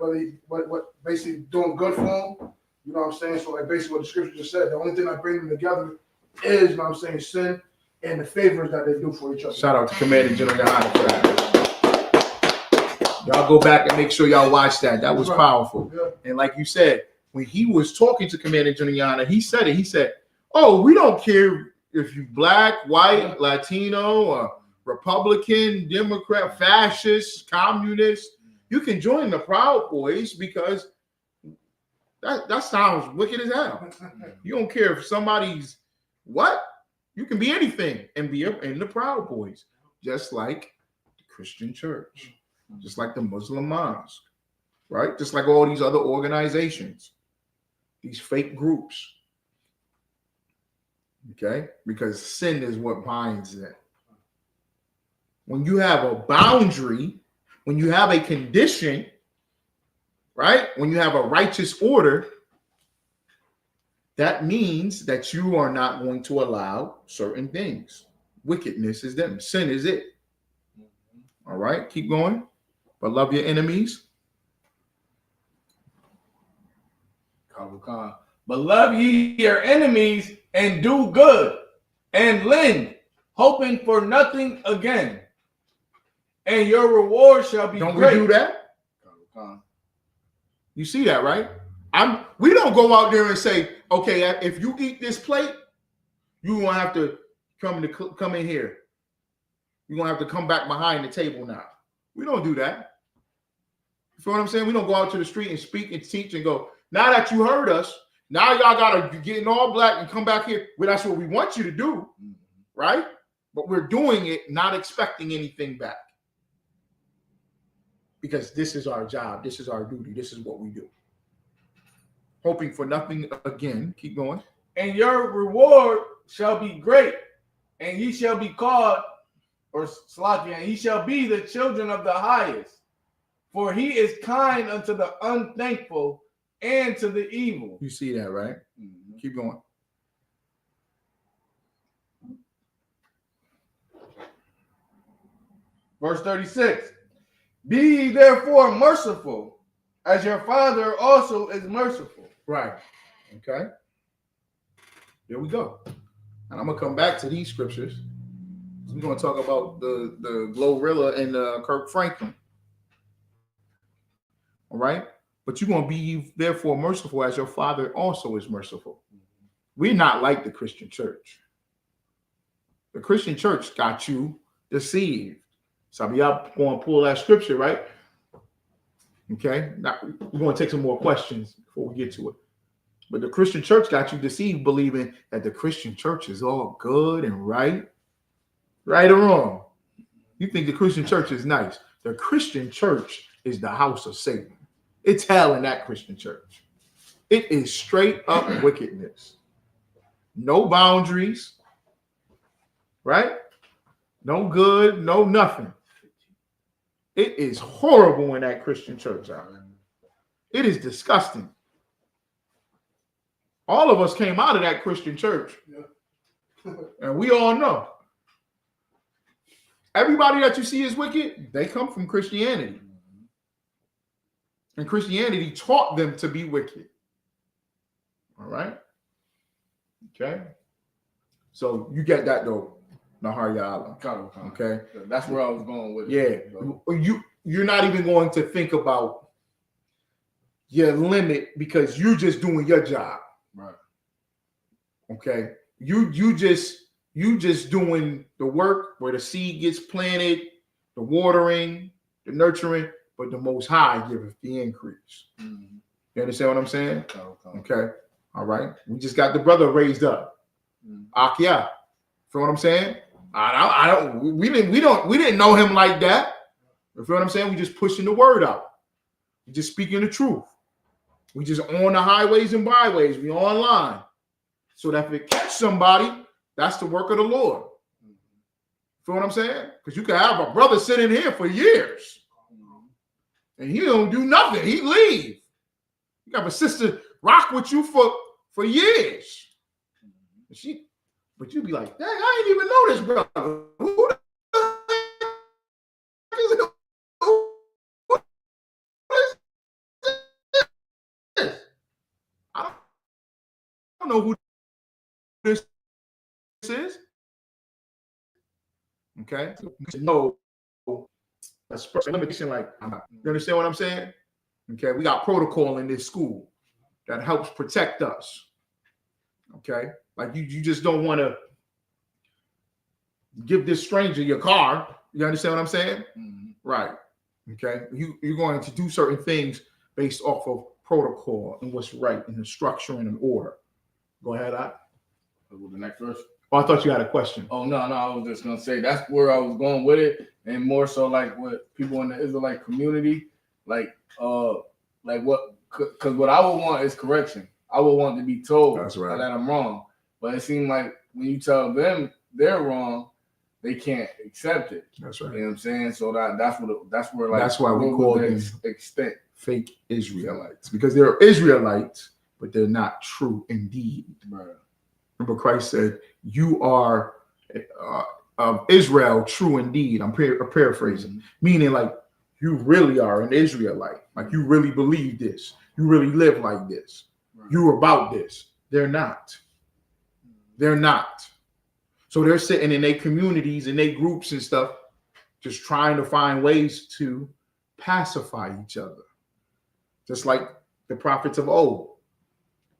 what basically doing good for him. You know what I'm saying? So like basically what the scripture just said, the only thing that brings them together is, you know what I'm saying, sin and the favors that they do for each other. Shout out to Commander General Yohana for that. Y'all go back and make sure y'all watch that. That was powerful. Yeah. And like you said, when he was talking to Commander General Yohana, he said it. He said, "Oh, we don't care if you black, white, Latino, or Republican, Democrat, fascist, communist. You can join the Proud Boys because that sounds wicked as hell. You don't care if somebody's what? You can be anything and be in the Proud Boys, just like the Christian church, just like the Muslim mosque, right? Just like all these other organizations, these fake groups. Okay? Because sin is what binds it. When you have a boundary, when you have a condition, right? When you have a righteous order, that means that you are not going to allow certain things. Wickedness is them. Sin is it. All right, keep going. But love your enemies. But love ye your enemies and do good and lend, hoping for nothing again. And your reward shall be Don't great. we do that? You see that, right? We don't go out there and say, okay, if you eat this plate, you're gonna have to come in here. You're gonna have to come back behind the table now. We don't do that. You feel what I'm saying? We don't go out to the street and speak and teach and go, now that you heard us, now y'all gotta get in all black and come back here. Well, that's what we want you to do, right? But we're doing it not expecting anything back. Because this is our job, this is our duty, this is what we do. Hoping for nothing again. Keep going. And your reward shall be great, and ye shall be called, or Slakia, and ye shall be the children of the highest. For he is kind unto the unthankful and to the evil. You see that, right? Mm-hmm. Keep going. Verse 36. Be ye therefore merciful, as your Father also is merciful. Right. Okay. Here we go. And I'm gonna come back to these scriptures. We're gonna talk about the Glorilla and Kirk Franklin. All right. But you're gonna be therefore merciful, as your Father also is merciful. We're not like the Christian church. The Christian church got you deceived. So y'all going to pull that scripture, right? Okay. Now, we're going to take some more questions before we get to it. But the Christian church got you deceived, believing that the Christian church is all good and right. Right or wrong? You think the Christian church is nice. The Christian church is the house of Satan. It's hell in that Christian church. It is straight up wickedness. No boundaries. Right? No good, no nothing. It is horrible in that Christian church. It is disgusting. All of us came out of that Christian church. And we all know. Everybody that you see is wicked, they come from Christianity. And Christianity taught them to be wicked. All right? Okay? So you get that though. Nahar Ya'ala. Okay, that's where I was going with it. Yeah, you're not even going to think about your limit because you're just doing your job. Right. Okay, you just doing the work where the seed gets planted, the watering, the nurturing, but the Most High giveth the increase. Mm-hmm. You understand what I'm saying? Okay. All right. We just got the brother raised up. Akia. Feel what I'm saying? We didn't know him like that. You feel what I'm saying? We just pushing the word out. We just speaking the truth. We just on the highways and byways. We online. So that if it catch somebody, that's the work of the Lord. Feel what I'm saying? Because you can have a brother sitting here for years, and he don't do nothing. He leave. You have a sister rock with you for years. But you be like, dang, I didn't even know this brother. Who the heck is it? I don't know who this is. Okay? No, a special limitation, like, you understand what I'm saying? Okay, we got protocol in this school that helps protect us. Okay? Like, you just don't want to give this stranger your car. You understand what I'm saying? Mm-hmm. Right. Okay? You're going to do certain things based off of protocol and what's right in the structure and in order. Go ahead, I. The next verse. Oh, I thought you had a question. Oh, no, I was just going to say that's where I was going with it. And more so like with people in the Israelite community, like what, because what I would want is correction. I would want to be told that's right. that I'm wrong. But it seems like when you tell them they're wrong, they can't accept it. That's right. You know what I'm saying? So that's where like that's why we call them extent fake Israelites, because they're Israelites, but they're not true indeed. Right. Remember, Christ said, "You are of Israel, true indeed." I'm paraphrasing, meaning like you really are an Israelite, like you really believe this, you really live like this, right. You're about this. They're not. They're not. So they're sitting in their communities and their groups and stuff, just trying to find ways to pacify each other, just like the prophets of old.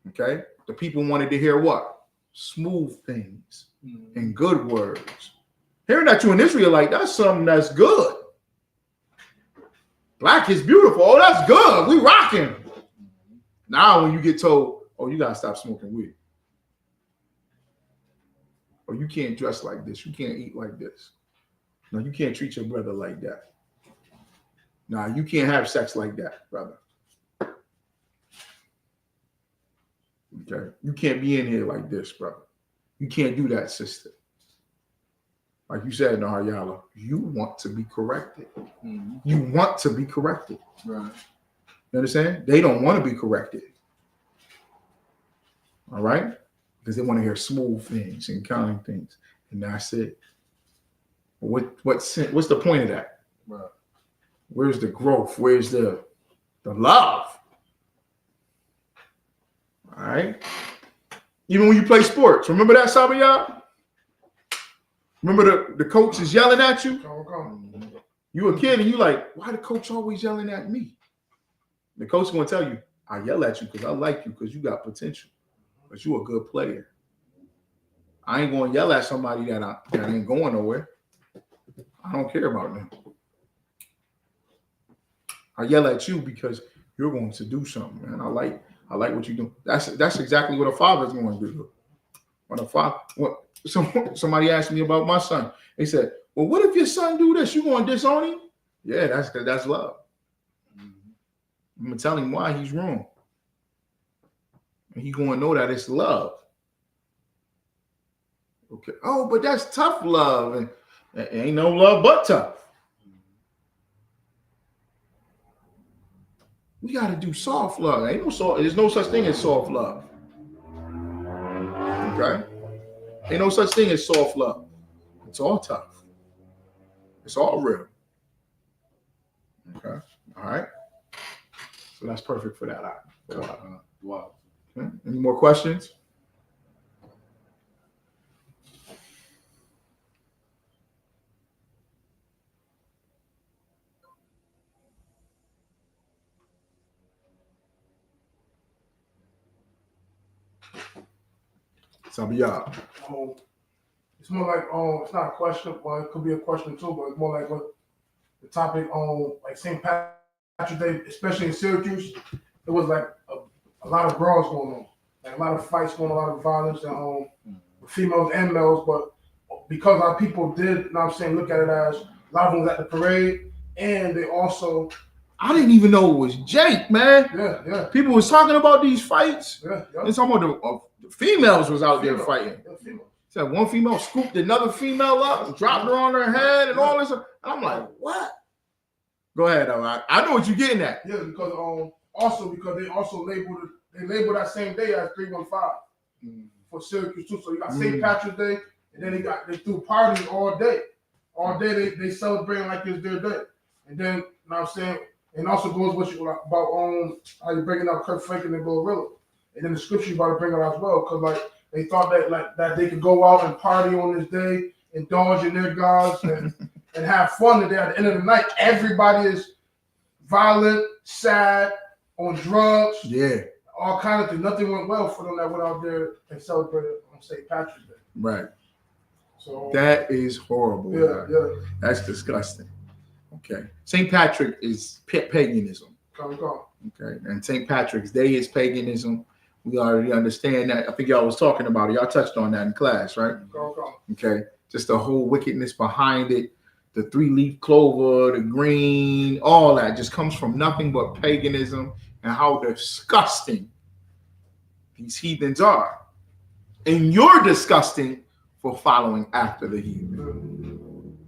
Okay, the people wanted to hear what? Smooth things and good words. Hearing that you're an Israelite, that's something that's good. Black is beautiful. Oh, that's good. We rocking. Now when you get told, oh, you gotta stop smoking weed. Or you can't dress like this. You can't eat like this. No, you can't treat your brother like that. Nah, you can't have sex like that, brother. Okay, you can't be in here like this, brother. You can't do that, sister. Like you said, Nahayala, you want to be corrected. Mm-hmm. You want to be corrected. Right. You understand? They don't want to be corrected. All right? Because they want to hear smooth things and kind things. And that's it. What's the point of that? Right. Where's the growth? Where's the love? All right. Even when you play sports, remember that, Sabayah? Remember the coach is yelling at you? You a kid and you like, why the coach always yelling at me? The coach is going to tell you, I yell at you because I like you because you got potential, but you a good player. I ain't going to yell at somebody that ain't going nowhere. I don't care about them. I yell at you because you're going to do something, man. I like what you do. That's exactly what a father is going to do. Somebody asked me about my son. They said, well, what if your son do this? You going to disown him? Yeah, that's love. I'm going to tell him why he's wrong. And he's going to know that it's love. Okay. Oh, but that's tough love. And ain't no love but tough. We got to do soft love. There's no such thing as soft love. Okay? Ain't no such thing as soft love. It's all tough. It's all real. Okay? All right? So that's perfect for that. Wow. Okay. Any more questions? Sabiya. It's more like it's not a question, well, it could be a question too, but it's more like what the topic on like St. Patrick's Day, especially in Syracuse, it was like a lot of brawls going on, like a lot of fights going on, a lot of violence and females and males. But because our people did, you know what I'm saying, look at it as a lot of them was at the parade, and they also. I didn't even know it was Jake, man. Yeah. People was talking about these fights. Yeah. And some of the females was out there fighting. said one female scooped another female up and dropped her on her head and all this. And I'm like, what? Go ahead, though. I know what you're getting at. Yeah, because because they also labeled that same day as 315 for Syracuse too. So you got St. Patrick's Day, and then they threw parties all day. All day they celebrating like it's their day. And then, you know what I'm saying, and also goes with you about how you bringing up Kirk Franklin and Glorilla. And then the scripture you about to bring it out as well, because like they thought that they could go out and party on this day, indulge in their gods, and have fun today. At the end of the night, everybody is violent, sad, on drugs, all kind of things. Nothing went well for them that went out there and celebrated on St. Patrick's Day. Right. So that is horrible. Yeah. That's disgusting. Okay. St. Patrick is paganism. Come. Okay. And St. Patrick's Day is paganism. We already understand that. I think y'all was talking about it. Y'all touched on that in class, right? Come. Okay. Just the whole wickedness behind it. The 3-leaf clover, the green, all that just comes from nothing but paganism and how disgusting these heathens are. And you're disgusting for following after the heathen.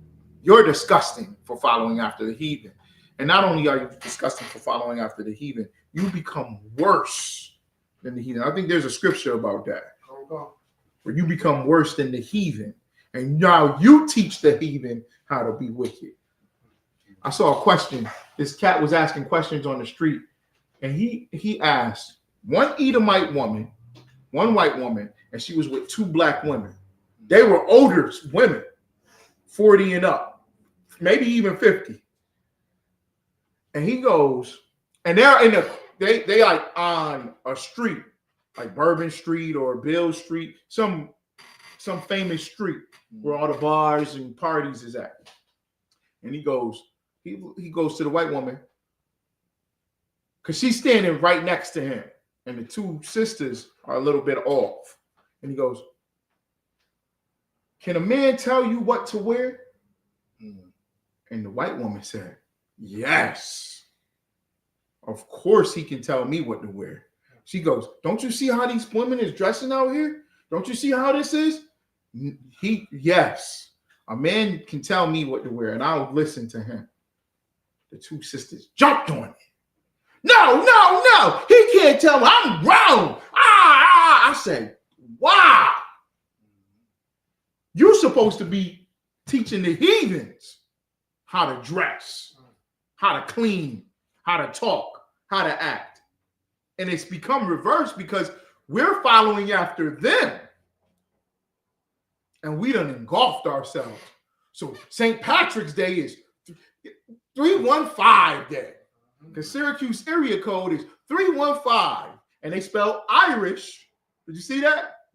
You're disgusting for following after the heathen. And not only are you disgusting for following after the heathen, you become worse than the heathen. I think there's a scripture about that. Where you become worse than the heathen. And now you teach the heathen how to be wicked. I saw a question. This cat was asking questions on the street. And he asked one Edomite woman, one white woman, and she was with 2 black women. They were older women, 40 and up, maybe even 50. And he goes, and they're they like on a street, like Bourbon Street or Bill Street, some famous street where all the bars and parties is at. And he goes to the white woman because she's standing right next to him, and the 2 sisters are a little bit off. And he goes, "Can a man tell you what to wear?" And the white woman said, "Yes, of course he can tell me what to wear." She goes, "Don't you see how these women is dressing out here? Don't you see how this is?" Yes, a man can tell me what to wear, and I'll listen to him. The 2 sisters jumped on it. No, he can't tell me. I'm grown. I said, wow. You're supposed to be teaching the heathens how to dress, how to clean, how to talk, how to act. And it's become reversed because we're following after them. And we done engulfed ourselves. So St. Patrick's Day is 315 day. The Syracuse area code is 315. And they spell Irish. Did you see that?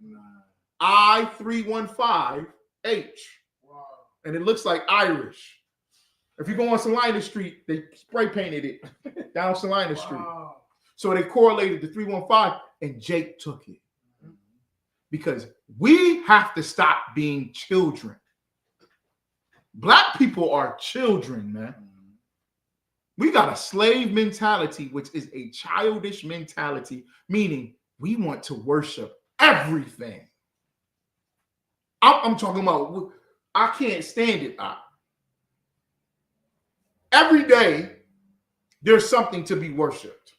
I-315-H. Wow. And it looks like Irish. If you go on Salina Street, they spray painted it down Salina Street. So they correlated the 315, and Jake took it. Because we have to stop being children. Black people are children, man. We got a slave mentality, which is a childish mentality, meaning we want to worship everything. I'm talking about, I can't stand it. Every day, there's something to be worshiped.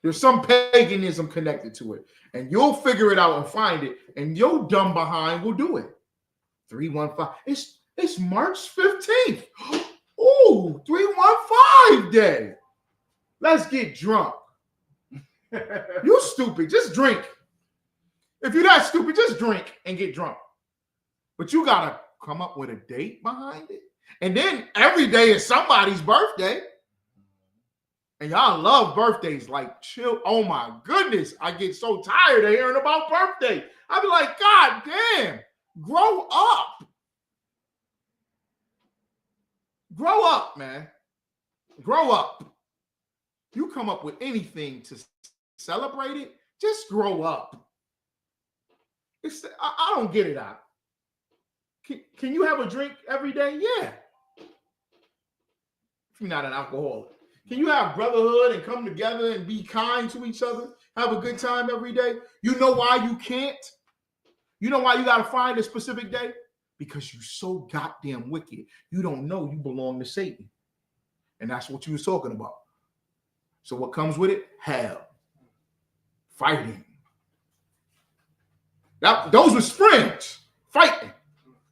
There's some paganism connected to it. And you'll figure it out and find it. And your dumb behind will do it. 315. It's March 15th. Ooh, 315 day. Let's get drunk. You stupid. Just drink. If you're that stupid, just drink and get drunk. But you got to come up with a date behind it. And then every day is somebody's birthday. And y'all love birthdays, like chill. Oh my goodness. I get so tired of hearing about birthday. I be like, God damn, grow up. Grow up, man. Grow up. You come up with anything to celebrate it, just grow up. I don't get it out. Can you have a drink every day? Yeah. If you're not an alcoholic. Can you have brotherhood and come together and be kind to each other? Have a good time every day? You know why you can't? You know why you got to find a specific day? Because you're so goddamn wicked. You don't know you belong to Satan. And that's what you was talking about. So what comes with it? Hell. Fighting. Those was friends fighting.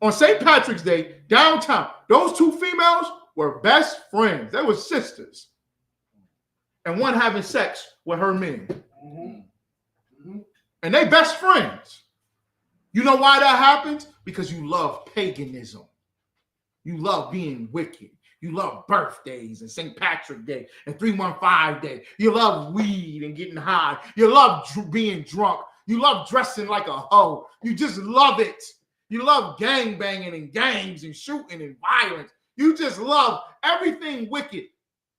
On St. Patrick's Day, downtown, those two females were best friends. They were sisters. And one having sex with her men. And they best friends. You know why that happens? Because you love paganism. You love being wicked. You love birthdays and St. Patrick's Day and 315 Day. You love weed and getting high. You love being drunk. You love dressing like a hoe. You just love it. You love gang banging and gangs and shooting and violence. You just love everything wicked.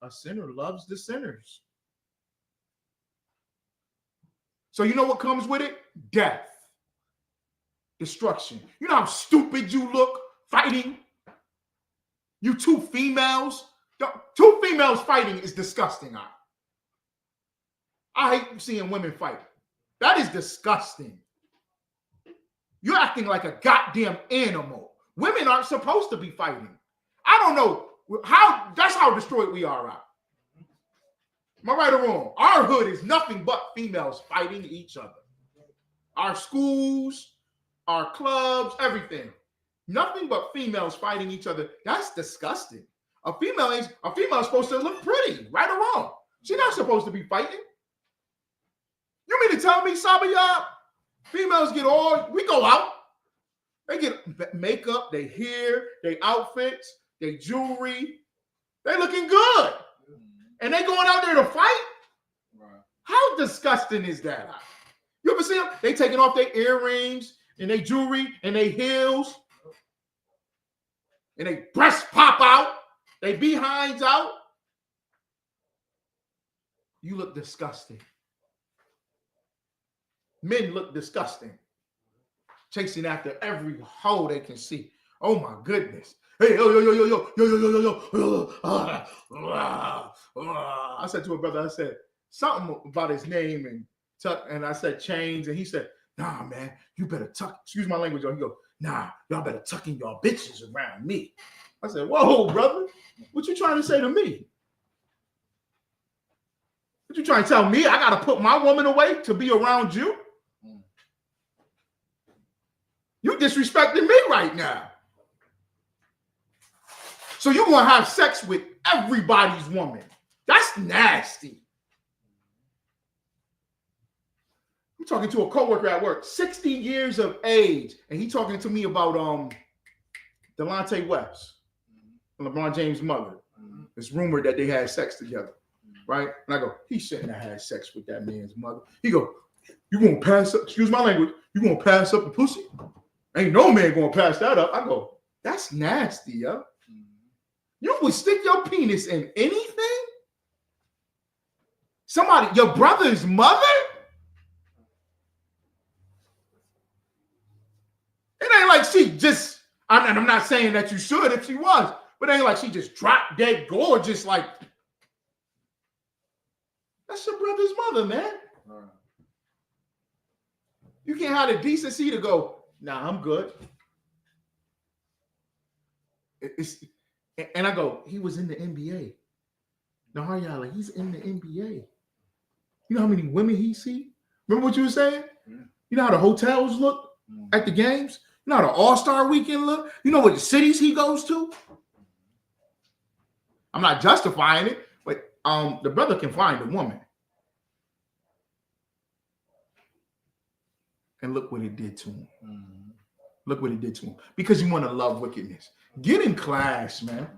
A sinner loves the sinners. So you know what comes with it? Death. Destruction. You know how stupid you look fighting? You two females fighting is disgusting. I hate seeing women fight. That is disgusting. You're acting like a goddamn animal. Women aren't supposed to be fighting. I don't know how, that's how destroyed we are out. Am I right or wrong? Our hood is nothing but females fighting each other. Our schools, our clubs, everything. Nothing but females fighting each other. That's disgusting. A female is supposed to look pretty, right or wrong. She's not supposed to be fighting. You mean to tell me some of y'all females we go out, they get makeup, they hair, they outfits, they jewelry, they looking good. And they going out there to fight? Right. How disgusting is that? You ever see them? They taking off their earrings and their jewelry and their heels. And they breasts pop out. They behinds out. You look disgusting. Men look disgusting. Chasing after every hoe they can see. Oh my goodness. Hey, yo. I said to a brother, I said something about his name and I said chains, and he said, nah, man, you better tuck, excuse my language. He go, nah, y'all better tuck in y'all bitches around me. I said, whoa, brother, what you trying to say to me? What you trying to tell me? I got to put my woman away to be around you? You disrespecting me right now. So you're going to have sex with everybody's woman. That's nasty. I'm talking to a coworker at work, 60 years of age, and he talking to me about Delonte West, LeBron James' mother. It's rumored that they had sex together, right? And I go, he shouldn't have had sex with that man's mother. He go, you gonna pass up, excuse my language, you gonna pass up the pussy? Ain't no man gonna pass that up. I go, that's nasty, yo. You would stick your penis in anything? Somebody, your brother's mother? It ain't like she just, and I'm not saying that you should if she was, but it ain't like she just dropped dead gorgeous like, that's your brother's mother, man. Right. You can't have the decency to go, nah, I'm good. And I go, he was in the NBA. Now, how y'all like, he's in the NBA. You know how many women he see? Remember what you were saying? Yeah. You know how the hotels look at the games? You know how the All-Star weekend look? You know what the cities he goes to? I'm not justifying it, but the brother can find a woman. And look what it did to him. Look what it did to him. Because you want to love wickedness. Get in class, man.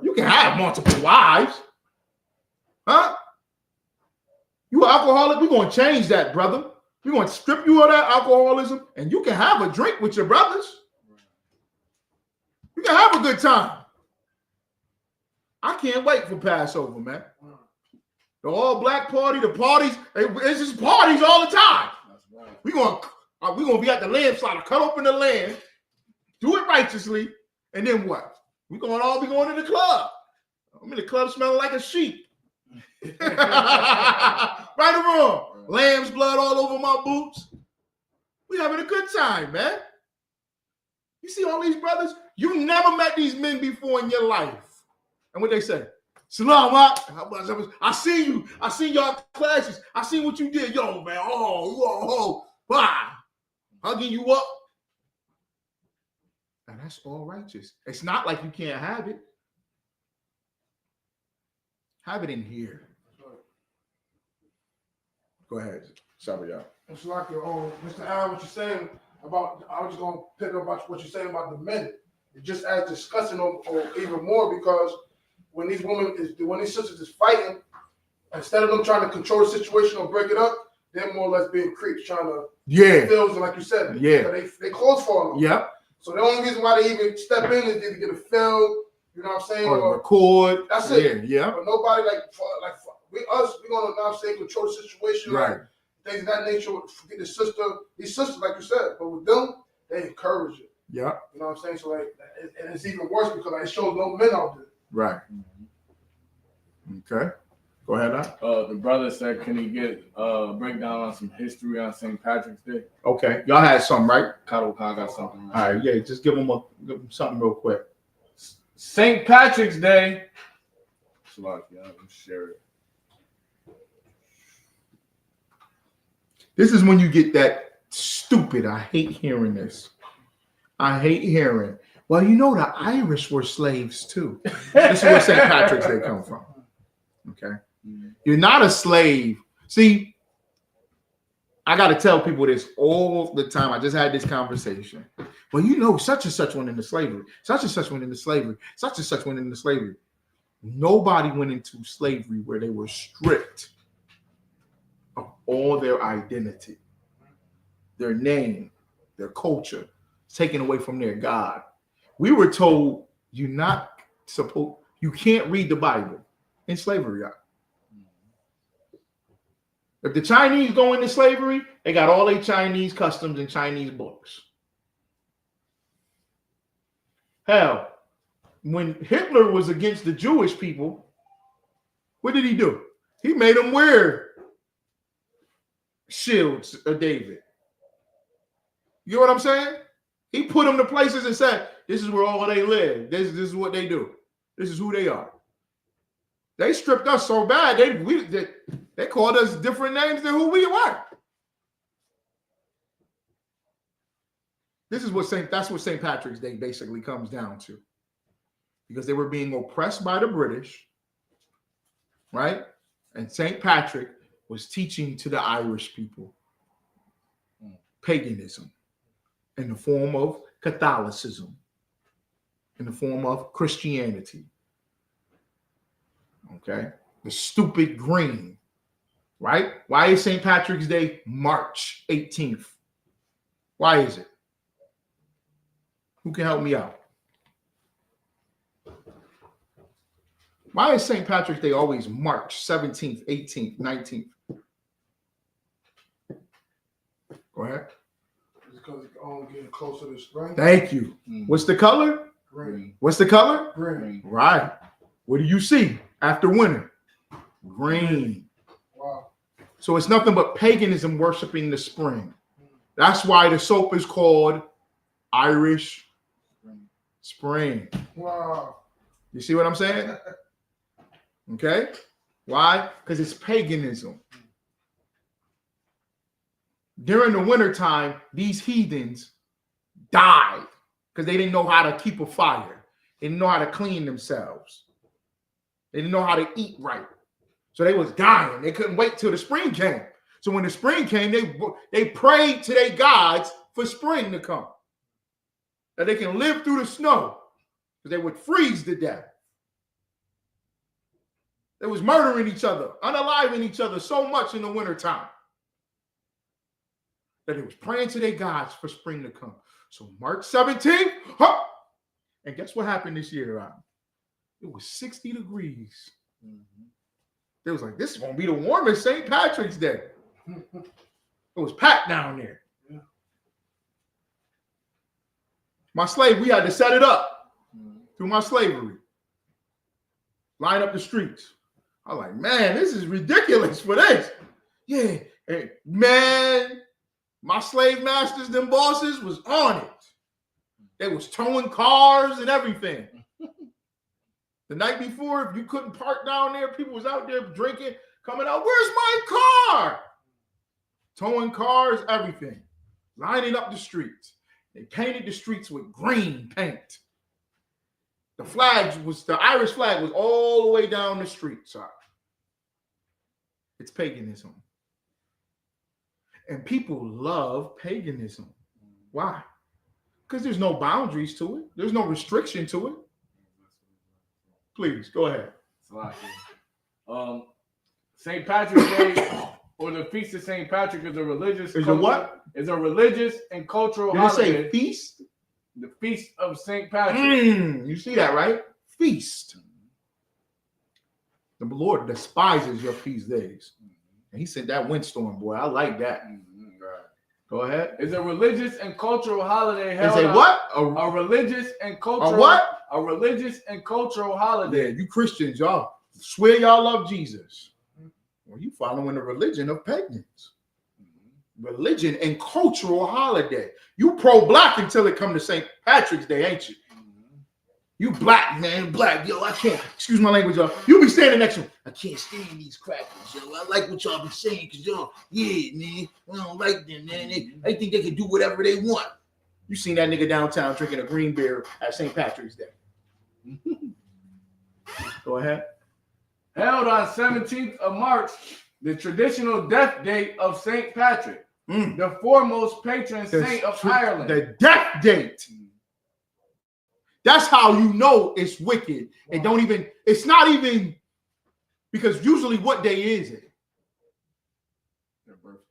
You can have multiple wives. Huh? You an alcoholic? We're going to change that, brother. We're going to strip you of that alcoholism, and you can have a drink with your brothers. You can have a good time. I can't wait for Passover, man. The all-black party, the parties, it's just parties all the time. We're going to be at the lamb slaughter, cut open the lamb, do it righteously, and then what? We're going to all be going to the club. I'm in the club smelling like a sheep. Right or wrong? Lamb's blood all over my boots. We having a good time, man. You see all these brothers? You never met these men before in your life. And what they say? Salam, I see you. I see y'all classes. I see what you did. Yo, man. Bye. Hugging you up. And that's all righteous. It's not like you can't have it. Have it in here. Go ahead. Sorry, y'all. It's like Mr. Al, what you're saying about, I was just going to pick up about what you're saying about the men. It just adds discussion or even more, because when these sisters is fighting, instead of them trying to control the situation or break it up, they're more or less being creeps, trying to feel, like you said. Yeah. They close for them. Yep. So the only reason why they even step in is to get a fill, you know what I'm saying? Or record. That's it. Yeah. But nobody we're gonna now say control the situation. Right. Like, things of that nature. Forget these sisters, like you said. But with them, they encourage it. Yeah. You know what I'm saying? So and it's even worse because it shows no men out there. Right. Okay. Go ahead, now. The brother said, can he get a breakdown on some history on St. Patrick's Day? Okay. Y'all had something, right? Kyle got something. All right. Yeah. Just give them something real quick. St. Patrick's Day. Let me share it. This is when you get that stupid. I hate hearing this. I hate hearing. Well, you know the Irish were slaves too. This is where St. Patrick's Day come from. Okay. You're not a slave. See, I got to tell people this all the time. I just had this conversation. Well, you know, such and such went into slavery. Such and such went into slavery. Such and such went into slavery. Nobody went into slavery where they were stripped of all their identity, their name, their culture, taken away from their God. We were told you can't read the Bible in slavery. If the Chinese go into slavery, they got all their Chinese customs and Chinese books. Hell, when Hitler was against the Jewish people, what did he do? He made them wear shields of David. You know what I'm saying? He put them to places and said, this is where all they live. This is what they do. This is who they are. They stripped us so bad, they called us different names than who we were. That's what St. Patrick's Day basically comes down to. Because they were being oppressed by the British, right? And St. Patrick was teaching to the Irish people paganism in the form of Catholicism, in the form of Christianity. Okay? The stupid green, right? Why is St. Patrick's Day March 18th? Why is it? Who can help me out? Why is St. Patrick's Day always March 17th, 18th, 19th? Go ahead. It's because it's only getting closer to spring. Thank you. What's the color? Green. What's the color? Green. Right. What do you see after winter? Green. Wow. So it's nothing but paganism worshiping the spring. That's why the soap is called Irish Spring. Wow. You see what I'm saying? Okay. Why? Because it's paganism. During the wintertime, these heathens died because they didn't know how to keep a fire. They didn't know how to clean themselves. They didn't know how to eat right. So they was dying. They couldn't wait till the spring came. So when the spring came, they prayed to their gods for spring to come. That they can live through the snow. Because they would freeze to death. They was murdering each other, unaliving each other so much in the wintertime. That they was praying to their gods for spring to come. So March 17th, and guess what happened this year, Rob? It was 60 degrees. They was like, this is going to be the warmest St. Patrick's Day. It was packed down there. Yeah. My slave, we had to set it up through my slavery. Line up the streets. I was like, man, this is ridiculous for this. Yeah. Hey, man, My slave masters, them bosses, was on it. They was towing cars and everything. The night before, if you couldn't park down there, people was out there drinking, coming out, where's my car? Towing cars, everything. Lining up the streets. They painted the streets with green paint. The Irish flag was all the way down the street, sir. It's paganism. And people love paganism. Why? Because there's no boundaries to it. There's no restriction to it. Please, go ahead. St. Patrick's Day or the Feast of St. Patrick is a religious. Is a what? Is a religious and cultural Did it holiday. say feast? The Feast of St. Patrick. You see that, right? Feast. The Lord despises your feast days. And he sent that windstorm, boy. I like that. Go ahead. It's a religious and cultural holiday held. It's a what? A religious and cultural. A what? A religious and cultural holiday. Yeah, you Christians, y'all swear y'all love Jesus. Well, you following the religion of pagans. Religion and cultural holiday. You pro-black until it come to St. Patrick's Day, ain't you? You black, man, black. Yo, I can't, excuse my language, y'all. You be standing next to him. I can't stand these crackers, yo. I like what y'all be saying, because y'all, yeah, man, I don't like them, man. They think they can do whatever they want. You seen that nigga downtown drinking a green beer at St. Patrick's Day. Go ahead. Held on 17th of March, the traditional death date of St. Patrick, the foremost patron saint of Ireland. The death date. That's how you know it's wicked. And don't even, it's not even, because usually what day is it?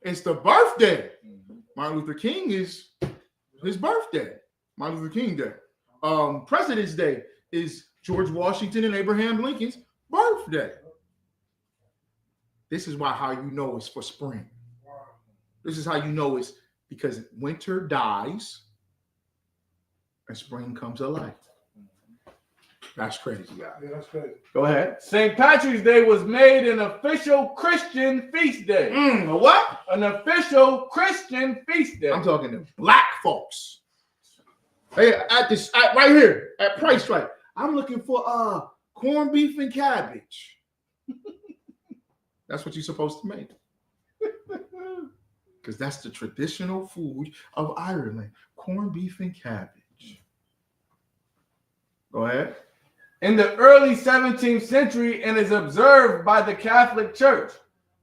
It's the birthday. Martin Luther King is his birthday. Martin Luther King Day. President's Day is George Washington and Abraham Lincoln's birthday. This is why how you know it's for spring. This is how you know it's because winter dies and spring comes alive. That's crazy, guys. Yeah, that's crazy. Go ahead. St. Patrick's Day was made an official Christian feast day. A what? An official Christian feast day. I'm talking to black folks. Hey, right here at Price Right, I'm looking for corned beef and cabbage. That's what you're supposed to make. Because that's the traditional food of Ireland. Corned beef and cabbage. Go ahead. In the early 17th century and is observed by the Catholic Church.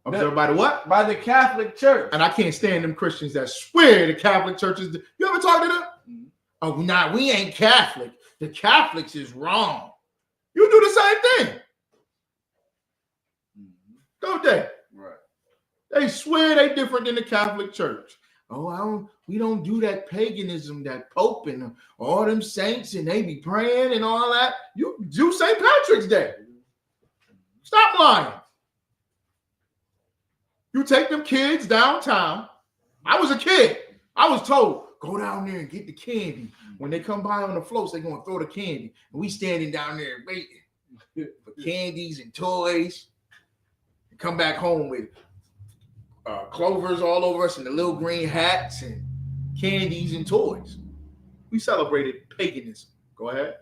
Observed by the what? By the Catholic Church. And I can't stand them Christians that swear the Catholic Church is. You ever talk to them? Oh, nah, we ain't Catholic. The Catholics is wrong. You do the same thing. Don't they? Right. They swear they different than the Catholic Church. Oh, we don't do that paganism, that Pope and all them saints, and they be praying and all that. You do St. Patrick's Day. Stop lying. You take them kids downtown. I was a kid. I was told, go down there and get the candy. When they come by on the floats, they're going to throw the candy. And we standing down there waiting for candies and toys. And come back home with clovers all over us and the little green hats and candies and toys. We celebrated paganism. Go ahead.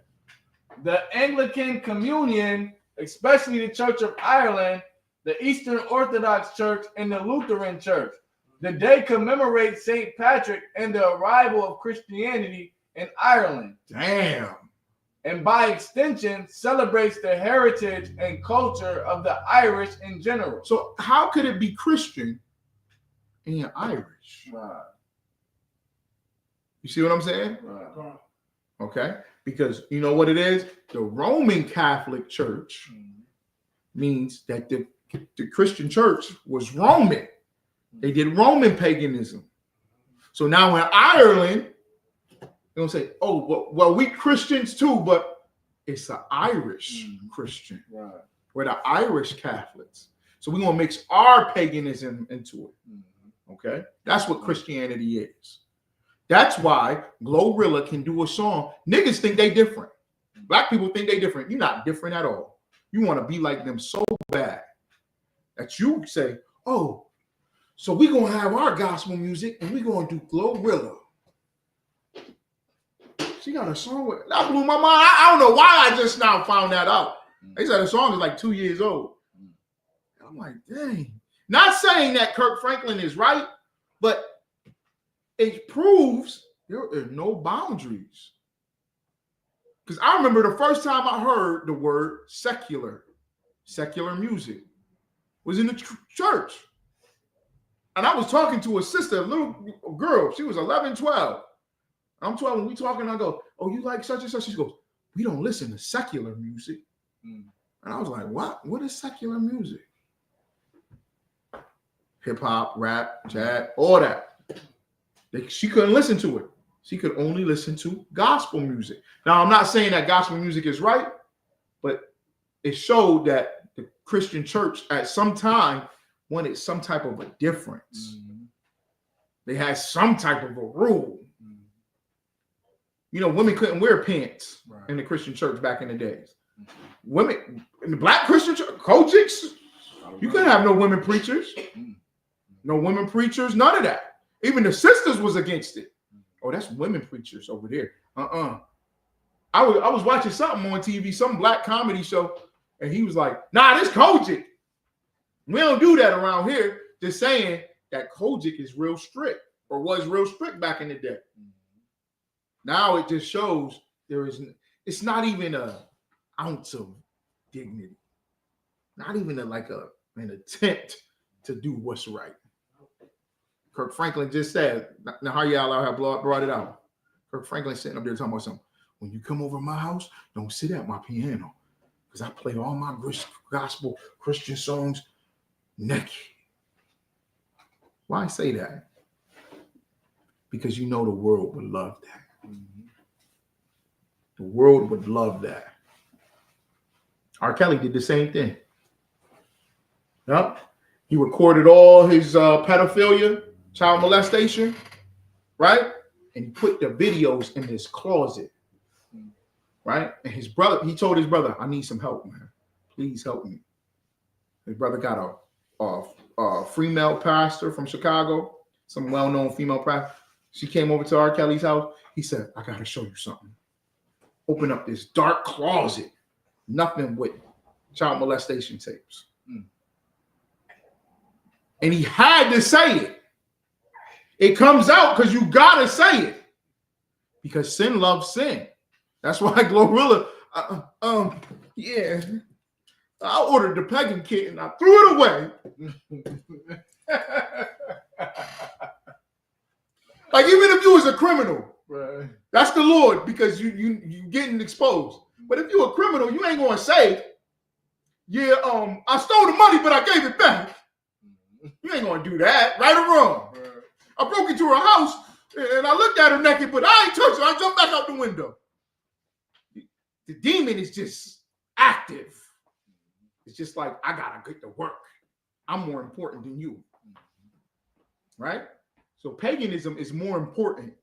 The Anglican Communion, especially the Church of Ireland, the Eastern Orthodox Church, and the Lutheran Church. The day commemorates St. Patrick and the arrival of Christianity in Ireland. Damn. And by extension, celebrates the heritage and culture of the Irish in general. So how could it be Christian and you're Irish? Right. You see what I'm saying? Right. Okay. Because you know what it is? The Roman Catholic Church means that the Christian church was Roman. They did Roman paganism. So now in Ireland, they're going to say, oh, well, we Christians too, but it's an Irish Christian. Right. We're the Irish Catholics. So we're going to mix our paganism into it. Okay? That's what Christianity is. That's why Glorilla can do a song. Niggas think they different. Black people think they different. You're not different at all. You want to be like them so bad that you say, oh, So we're going to have our gospel music and we're going to do Glorilla. She got a song with, that blew my mind. I don't know why I just now found that out. They said the song is like 2 years old. I'm like, dang. Not saying that Kirk Franklin is right, but it proves there are no boundaries. Because I remember the first time I heard the word secular music was in the church. And I was talking to a sister, a little girl. She was 11, 12. I'm 12 when we talking. I go, oh, you like such and such? She goes, we don't listen to secular music. And I was like, what? What is secular music? Hip hop, rap, jazz, all that. She couldn't listen to it. She could only listen to gospel music. Now, I'm not saying that gospel music is right, but it showed that the Christian church at some time wanted some type of a difference. They had some type of a rule. You know, women couldn't wear pants in the Christian church back in the days. Women in the black Christian church, Kojics, you couldn't have no women preachers. No women preachers, none of that. Even the sisters was against it. Oh, that's women preachers over there. I was watching something on TV, some black comedy show, and he was like, nah, this Kojic. We don't do that around here. Just saying that Kojic is real strict or was real strict back in the day. Now it just shows it's not even an ounce of dignity. Not even an attempt to do what's right. Kirk Franklin just said, now how y'all have brought it out. Kirk Franklin sitting up there talking about something. When you come over to my house, don't sit at my piano because I play all my gospel Christian songs naked. Why say that? Because you know the world would love that. The world would love that. R. Kelly did the same thing. Yep. He recorded all his pedophilia, child molestation, right? And he put the videos in his closet, right? And his brother, he told his brother, I need some help, man. Please help me. His brother got a female pastor from Chicago, some well-known female pastor. She came over to R. Kelly's house. He said, I got to show you something. Open up this dark closet, nothing with child molestation tapes. And he had to say it. It comes out because you got to say it. Because sin loves sin. That's why Glorilla, I ordered the pegging kit and I threw it away. Like even if you was a criminal, right? That's the Lord because you getting exposed. But if you're a criminal, you ain't gonna say, yeah, I stole the money, but I gave it back. You ain't gonna do that, right or wrong. Right. I broke into her house and I looked at her naked, but I ain't touched her. I jumped back out the window. The demon is just active. It's just like, I gotta get to work. I'm more important than you. Right? So paganism is more important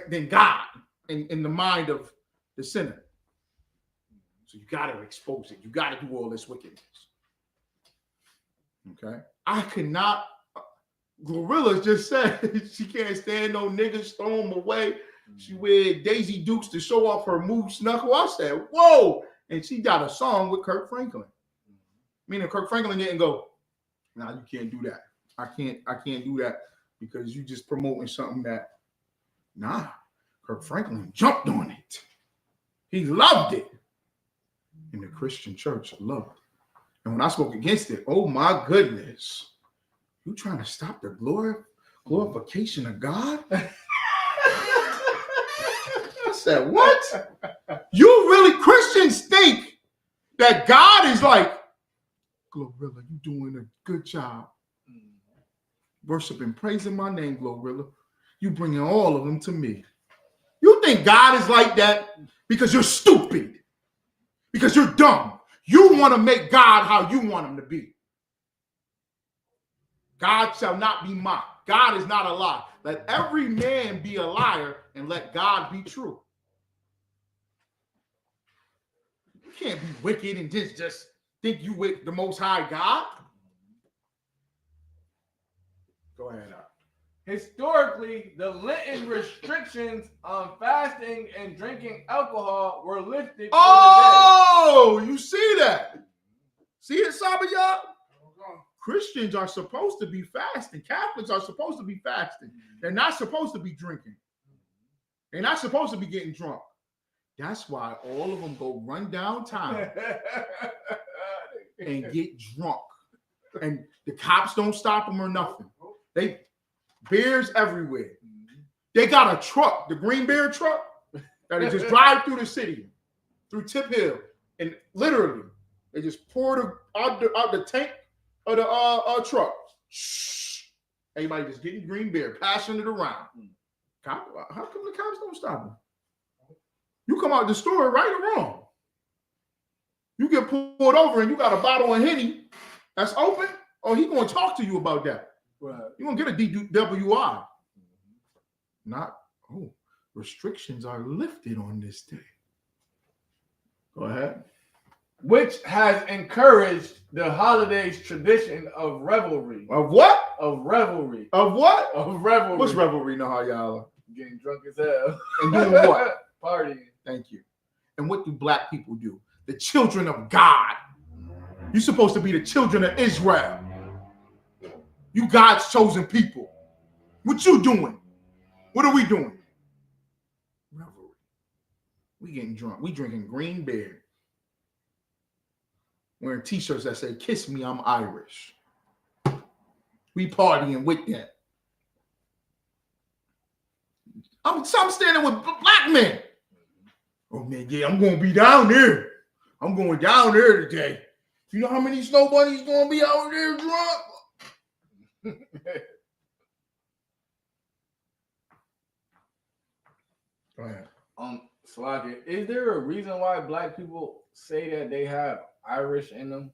than God in the mind of the sinner. So you got to expose it. You got to do all this wickedness. Okay? I cannot. Glorilla just said she can't stand no niggas, throw them away. She wear Daisy Dukes to show off her moose knuckle. I said, whoa. And she got a song with Kirk Franklin. Meaning Kirk Franklin didn't go, nah, you can't do that. I can't do that. Because you just promoting something that, nah, Kirk Franklin jumped on it. He loved it. And the Christian church loved it. And when I spoke against it, oh my goodness, you trying to stop the glorification of God? I said, what? You really, Christians think that God is like, Glorilla, you doing a good job. Worship and praising my name, Glorilla. You bringing all of them to me. You think God is like that because you're stupid, because you're dumb. You want to make God how you want him to be. God shall not be mocked. God is not a lie. Let every man be a liar and let God be true. You can't be wicked and just think you with the Most High God. Go ahead. Out. Historically, the Lenten restrictions on fasting and drinking alcohol were lifted. Oh, you see that? See it, Sabaya? Christians are supposed to be fasting. Catholics are supposed to be fasting. They're not supposed to be drinking. They're not supposed to be getting drunk. That's why all of them go run downtown and get drunk. And the cops don't stop them or nothing. They beers everywhere. They got a truck, the Green Beer truck, that just drive through the city, through Tip Hill, and literally they just pour out the tank of the truck. Shh. Everybody just getting green beer, passing it around. How come the cops don't stop them? You come out the store, right or wrong. You get pulled over and you got a bottle of Henny that's open. Oh, he gonna talk to you about that. Right. You're gonna get a DWI. Not, restrictions are lifted on this day. Go ahead. Which has encouraged the holiday's tradition of revelry. Of what? Of revelry. Of what? Of revelry. What's revelry, Nahayala? Getting drunk as hell. And doing what? Partying. Thank you. And what do black people do? The children of God. You're supposed to be the children of Israel. You God's chosen people. What you doing? What are we doing? Revelry. We getting drunk. We drinking green beer. Wearing t-shirts that say, "Kiss me, I'm Irish." We partying with them. I'm standing with black men. Oh man, yeah, I'm gonna be down there. I'm going down there today. You know how many snow bunnies gonna be out there drunk? Go ahead. Slaka, is there a reason why black people say that they have Irish in them?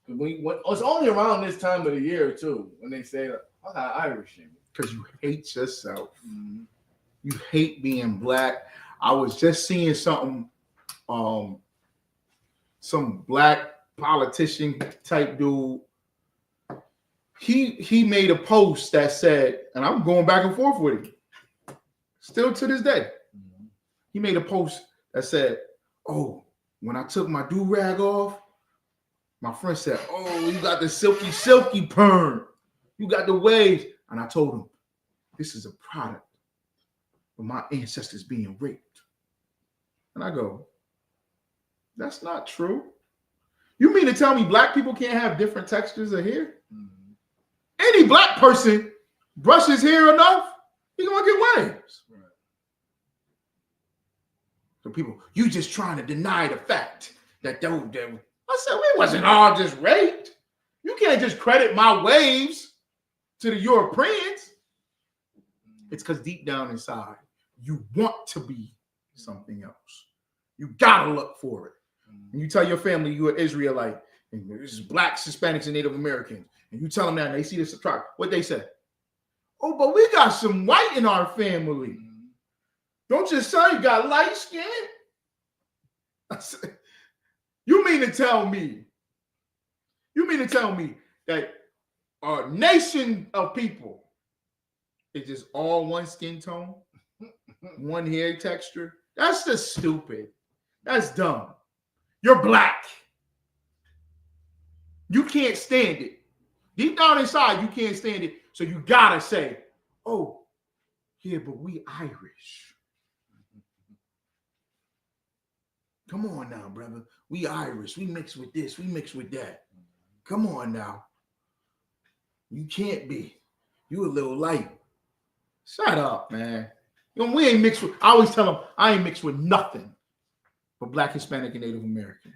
It's only around this time of the year too when they say I got Irish in me. Because you hate yourself. Mm-hmm. You hate being black. I was just seeing something, some black politician type dude. He made a post that said, and I'm going back and forth with him, still to this day. Mm-hmm. He made a post that said, "Oh, when I took my do-rag off, my friend said, 'Oh, you got the silky perm. You got the waves.'" And I told him, "This is a product of my ancestors being raped." And I go, "That's not true. You mean to tell me black people can't have different textures of hair? Mm-hmm. Any black person brush his hair enough, he gonna get waves." Right. So people, you just trying to deny the fact that I said, we wasn't all just raped. You can't just credit my waves to the Europeans. It's because deep down inside, you want to be something else. You gotta look for it. And you tell your family you're an Israelite, and this is blacks, Hispanics, and Native Americans, and you tell them that, and they see this tribe. What they say? "Oh, but we got some white in our family. Don't your son got light skin?" I said, you mean to tell me that a nation of people is just all one skin tone, one hair texture? That's just stupid. That's dumb. You're black. You can't stand it. Deep down inside, you can't stand it. So you gotta say, "Oh, yeah, but we Irish." Come on now, brother. We Irish. We mix with this. We mix with that. Come on now. You can't be. You a little light. Shut up, man. You know, we ain't mixed with, I always tell them, I ain't mixed with nothing but black, Hispanic, and Native American.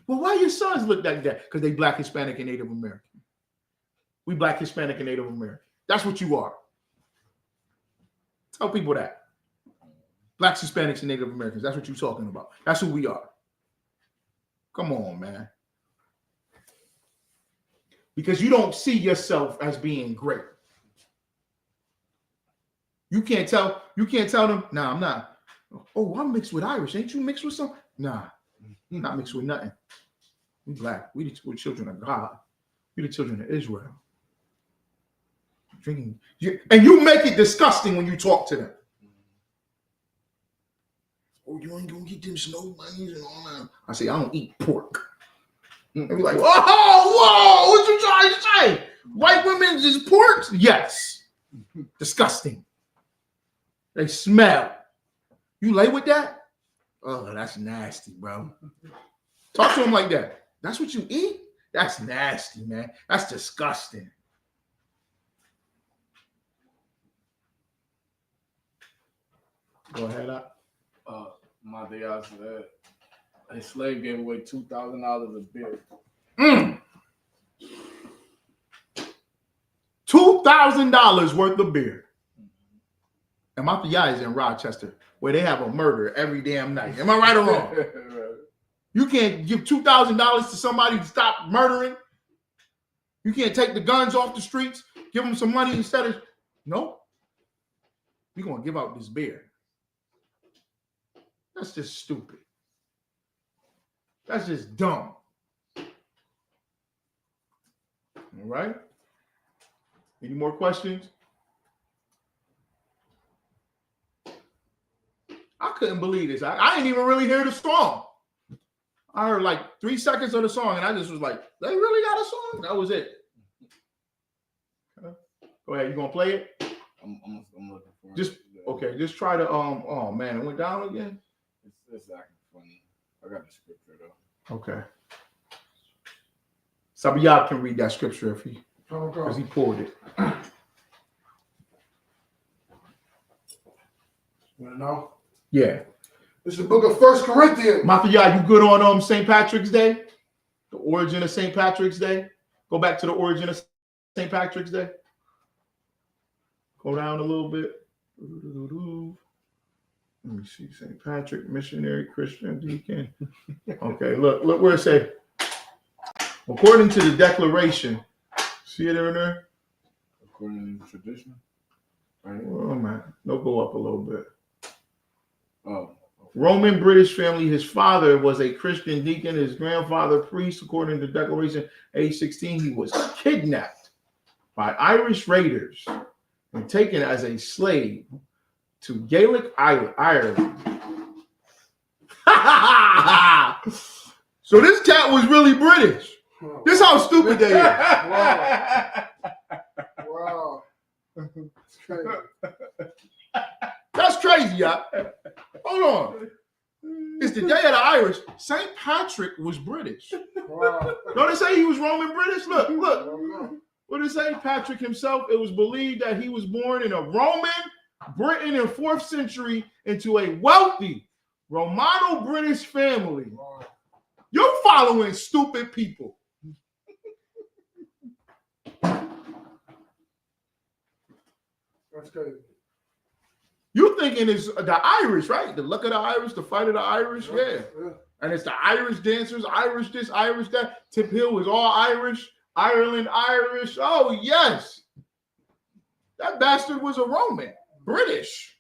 Well, why your sons look like that? Because they black, Hispanic, and Native American. We black, Hispanic, and Native American. That's what you are. Tell people that. Blacks, Hispanics, and Native Americans. That's what you're talking about. That's who we are. Come on, man. Because you don't see yourself as being great. You can't tell them, "Nah, I'm not. Oh, I'm mixed with Irish. Ain't you mixed with some?" Nah, I'm not mixed with nothing. We black. We're children of God. We're the children of Israel. drinking. And you make it disgusting when you talk to them. Oh, you ain't gonna get them snow bunnies and all that. I say, I don't eat pork. And be like, whoa, what you trying to say? White women is pork? Yes. Disgusting. They smell. You lay with that? Oh, that's nasty, bro. Talk to them like that. That's what you eat? That's nasty, man. That's disgusting. Go ahead, My dad said a slave gave away $2,000 of beer. $2,000 worth of beer. And my PI is in Rochester, where they have a murder every damn night. Am I right or wrong? You can't give $2,000 to somebody to stop murdering. You can't take the guns off the streets, give them some money instead of. No. We're going to give out this beer. That's just stupid. That's just dumb. All right. Any more questions? I couldn't believe this. I didn't even really hear the song. I heard like 3 seconds of the song, and I just was like, they really got a song? That was it. Go ahead. You gonna play it? I'm looking for Just it. okay. Just try to oh man, it went down again. It's acting funny. I got the scripture though. Okay. Some of y'all can read that scripture if he because he pulled it. You wanna know? Yeah. It's the book of 1 Corinthians. Mafia, you good on St. Patrick's Day? The origin of St. Patrick's Day? Go back to the origin of St. Patrick's Day. Go down a little bit. Let me see. St. Patrick, missionary, Christian, deacon. Okay, look where it say. According to the declaration, see it in there? According to tradition. Right? Oh man, no, go up a little bit. Oh. Roman British family. His father was a Christian deacon. His grandfather priest. According to the declaration, age 16, he was kidnapped by Irish raiders and taken as a slave to Gaelic Ireland. So this cat was really British. This how stupid they are. Wow. It's crazy. That's crazy, y'all. Hold on. It's the day of the Irish. St. Patrick was British. Wow. Don't they say he was Roman British? Look. What did it say? Patrick himself, it was believed that he was born in a Roman Britain in 4th century into a wealthy Romano-British family. Wow. You're following stupid people. That's crazy. You thinking it's the Irish, right? The look of the Irish, the fight of the Irish, yeah. And it's the Irish dancers, Irish this, Irish that. Tip Hill was all Irish, Ireland, Irish. Oh, yes. That bastard was a Roman, British.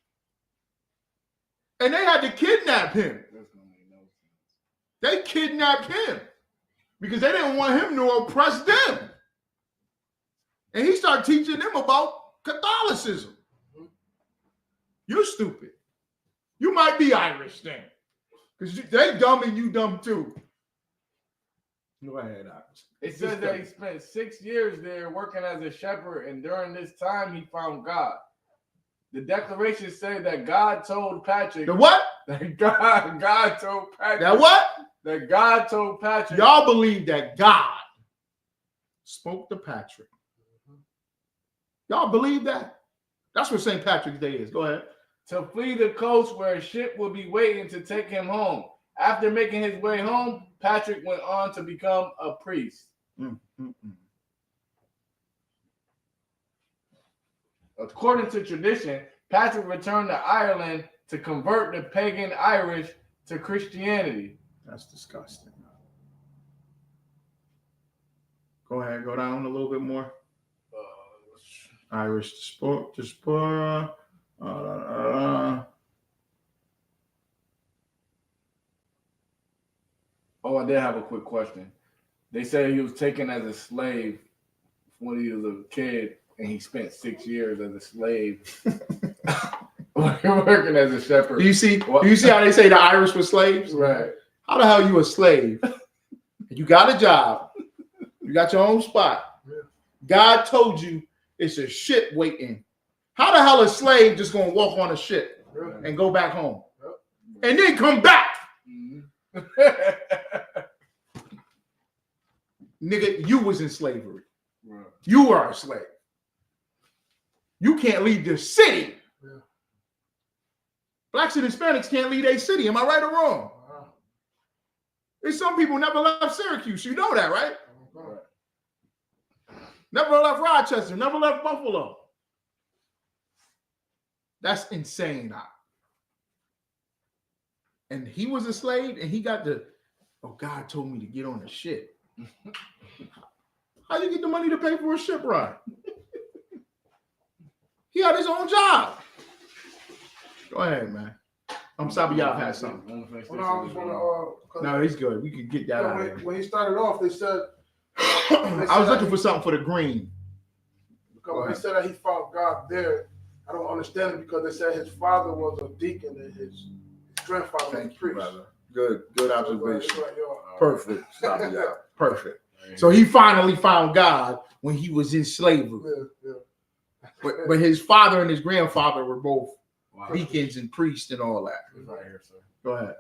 And they had to kidnap him. They kidnapped him because they didn't want him to oppress them. And he started teaching them about Catholicism. You're stupid. You might be Irish then. Because they dumb and you dumb too. Go ahead, Irish. It says that he spent 6 years there working as a shepherd, and during this time he found God. The declaration said that God told Patrick. The what? That God told Patrick. That what? That God told Patrick. Y'all believe that God spoke to Patrick. Y'all believe that? That's what St. Patrick's Day is. Go ahead. To flee the coast where a ship would be waiting to take him home. After making his way home, Patrick went on to become a priest. According to tradition, Patrick returned to Ireland to convert the pagan Irish to Christianity. That's disgusting. Go ahead. Go down a little bit more. Irish diaspora. Oh, I did have a quick question. They said he was taken as a slave when he was a kid and he spent 6 years as a slave working as a shepherd. Do you see how they say the Irish were slaves? Right. How the hell you a slave? You got a job. You got your own spot. God told you it's a ship waiting. How the hell a slave just gonna walk on a ship and go back home and then come back? Nigga, you was in slavery. Right. You are a slave. You can't leave the city. Yeah. Blacks and Hispanics can't leave a city. Am I right or wrong? There's some people never left Syracuse. You know that, right? Never left Rochester. Never left Buffalo. That's insane. And he was a slave, and he got God told me to get on a ship. How you get the money to pay for a ship ride? He had his own job. Go ahead, man. I'm sorry y'all had something. No, he's good. We can get that out of here. When he started off, they said I was looking for something for the green. Because they said that he found God there. I don't understand it because they said his father was a deacon and his grandfather was a priest. Brother. Good observation. Right, Perfect. Stop it out. Perfect. So he finally found God when he was in slavery. Yeah. But his father and his grandfather were both deacons and priests and all that. Right here, sir. Go ahead.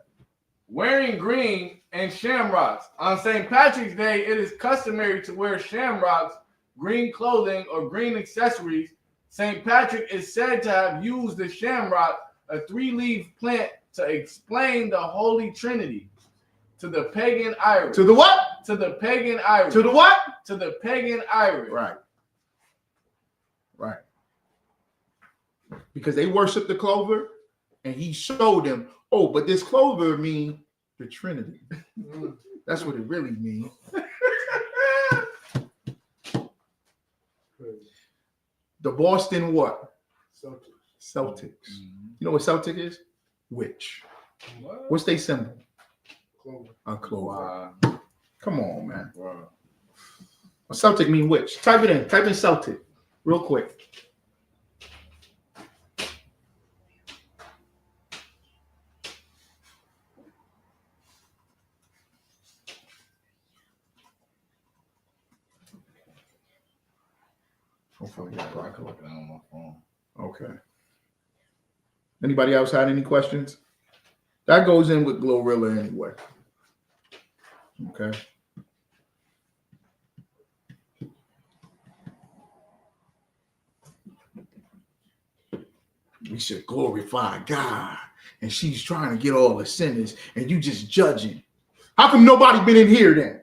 Wearing green and shamrocks. On St. Patrick's Day, it is customary to wear shamrocks, green clothing, or green accessories. St. Patrick is said to have used the shamrock, a 3-leaf plant, to explain the Holy Trinity to the pagan Irish. To the what? To the pagan Irish. To the what? To the pagan Irish. Right. Because they worship the clover, and he showed them, but this clover means the Trinity. That's what it really means. The Boston what? Celtics. You know what Celtic is? Witch. What's their symbol? A clover. Wow. Come on, man. Wow. A Celtic mean witch. Type it in. Type in Celtic real quick. Hopefully, I can look it on my phone. okay. Anybody else had any questions? That goes in with Glorilla anyway. Okay. We should glorify God, and she's trying to get all the sinners, and you just judging. How come nobody been in here then?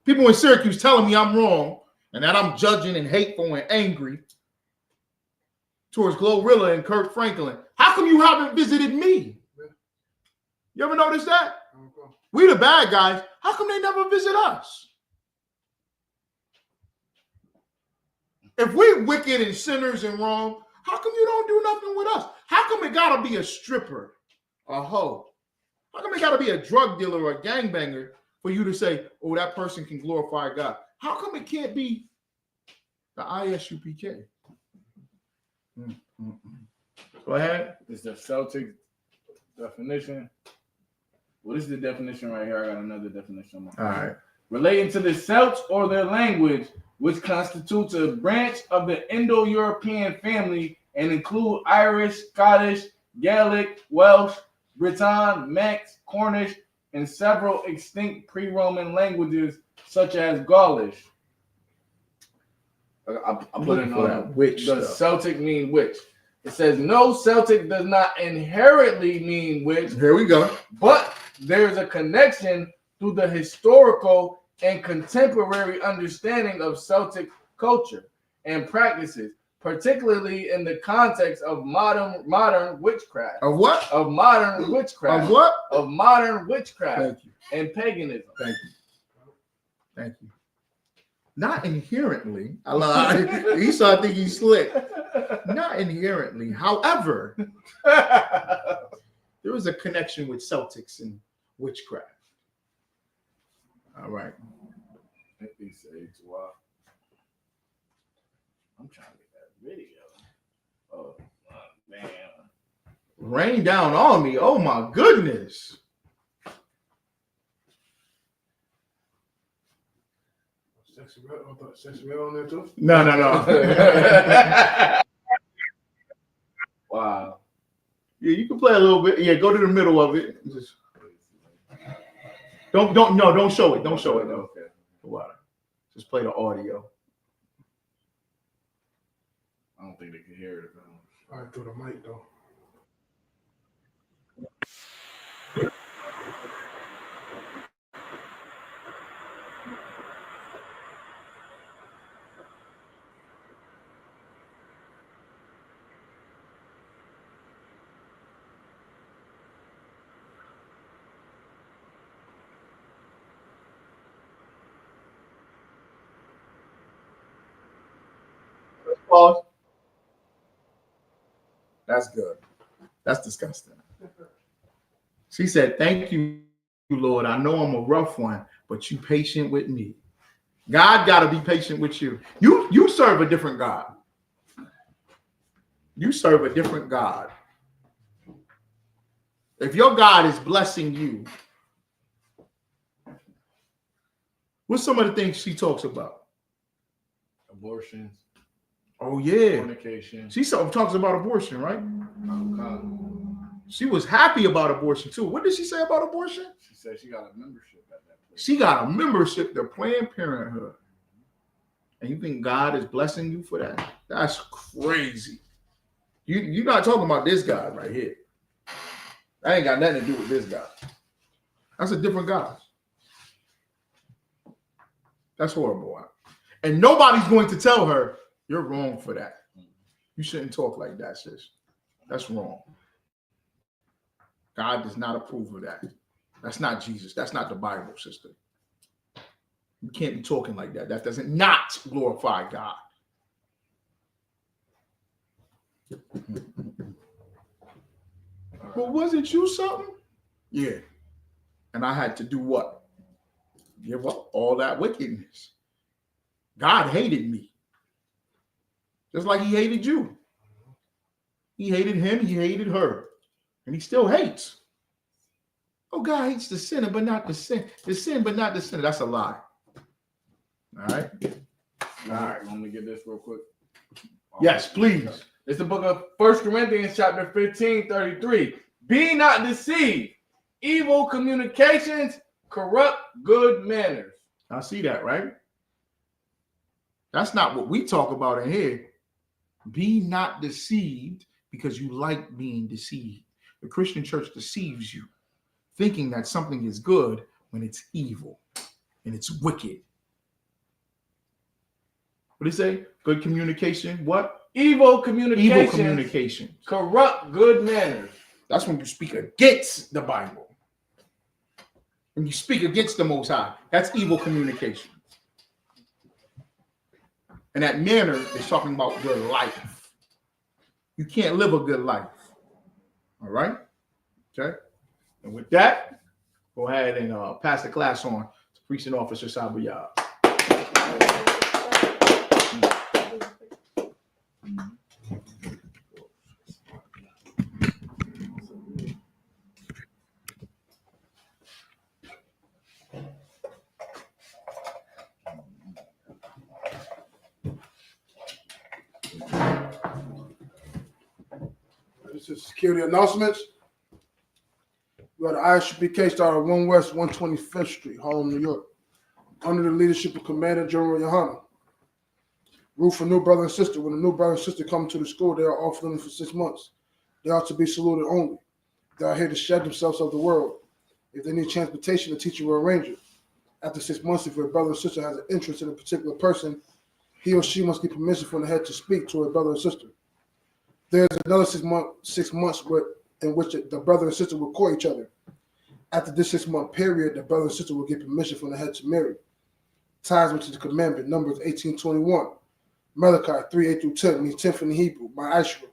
People in Syracuse telling me I'm wrong, and that I'm judging and hateful and angry towards Glorilla and Kirk Franklin. How come you haven't visited me? You ever notice that? We the bad guys. How come they never visit us? If we're wicked and sinners and wrong, how come you don't do nothing with us? How come it gotta be a stripper, a hoe? How come it gotta be a drug dealer or a gangbanger for you to say, that person can glorify God? How come it can't be the ISUPK? Go ahead. It's the Celtic definition. What is the definition right here? I got another definition on my phone. All right. Relating to the Celts or their language, which constitutes a branch of the Indo-European family and include Irish, Scottish, Gaelic, Welsh, Breton, Manx, Cornish, and several extinct pre-Roman languages such as Gaulish. I put in on witch. Does Celtic mean witch? It says no, Celtic does not inherently mean witch. Here we go. But there's a connection through the historical and contemporary understanding of Celtic culture and practices, particularly in the context of modern witchcraft. Of what? Of modern witchcraft. Of what? Of modern witchcraft. Thank you. And paganism. Thank you. Thank you. Not inherently. I lied. Esau think he's slick. Not inherently. However, there is a connection with Celtics and witchcraft. All right. I'm trying to get that video. Oh, man. Rain down on me. Oh my goodness. Sexy red. I thought sexy red on there too. No. Wow. Yeah, you can play a little bit. Yeah, go to the middle of it. Just don't show it. Don't show it. No. Okay. Wow. Just play the audio. I don't think they can hear it. All right, through the mic though. Pause. That's good. That's disgusting. She said, "Thank you, Lord. I know I'm a rough one, but you patient with me. God got to be patient with you. You serve a different God. You serve a different God. If your God is blessing you, what's some of the things she talks about? Abortions. Oh yeah, Fornication. she talks about abortion, right? Okay. She was happy about abortion too. What did she say about abortion? She said she got a membership at that place. She got a membership to Planned Parenthood. And you think God is blessing you for that? That's crazy. You're not talking about this guy right here. That ain't got nothing to do with this guy. That's a different God. That's horrible. And nobody's going to tell her, you're wrong for that. You shouldn't talk like that, sis. That's wrong. God does not approve of that. That's not Jesus. That's not the Bible, sister. You can't be talking like that. That doesn't not glorify God. But wasn't you something? Yeah. And I had to do what? Give up all that wickedness. God hated me. Just like he hated you. He hated him, he hated her. And he still hates. Oh, God hates the sinner, but not the sin. The sin, but not the sinner. That's a lie. All right. All right. Want me to get this real quick? Yes, please. It's the book of 1 Corinthians chapter 15, 33. Be not deceived. Evil communications corrupt good manners. I see that, right? That's not what we talk about in here. Be not deceived because you like being deceived. The Christian church deceives you, thinking that something is good when it's evil and it's wicked. What did it say? Good communication. What? Evil communications. Evil communication. Corrupt good manners. That's when you speak against the Bible. When you speak against the Most High, that's evil communication. And that manner is talking about your life. You can't live a good life. All right? Okay? And with that, go ahead and pass the class on to Precinct Officer Sabayab. This is security announcements. We got an ISUPK started 1 West 125th Street, Harlem, New York, under the leadership of Commander General Yohana. Rule for new brother and sister. When a new brother and sister come to the school, they are off limits for 6 months. They are to be saluted only. They are here to shed themselves of the world. If they need transportation, the teacher will arrange it. After 6 months, if your brother or sister has an interest in a particular person, he or she must get permission from the head to speak to a brother or sister. There's another 6 months in which the brother and sister will court each other. After this 6 month period, the brother and sister will get permission from the head to marry. Ties which is the commandment, Numbers 18:21. Malachi 3:8-10 means 10th in the Hebrew, by Ashra.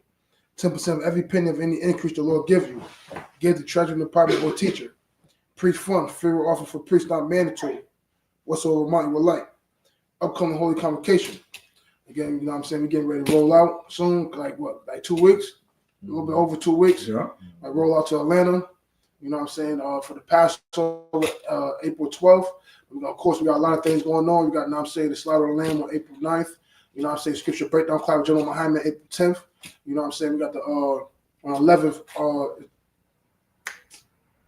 10% of every penny of any increase the Lord gives you. Give the treasury department or teacher. Priest fund, funeral offering for priests not mandatory. Whatsoever amount you would like. Upcoming Holy Convocation. Again, you know what I'm saying? We're getting ready to roll out soon, like 2 weeks? A little bit over 2 weeks. Yeah. I roll out to Atlanta. You know what I'm saying? For the Passover, April 12th. Of course, we got a lot of things going on. We got, you know what I'm saying, the Slaughter of the Lamb on April 9th. You know what I'm saying? Scripture Breakdown Class with General Muhammad, April 10th. You know what I'm saying? We got the, on 11th,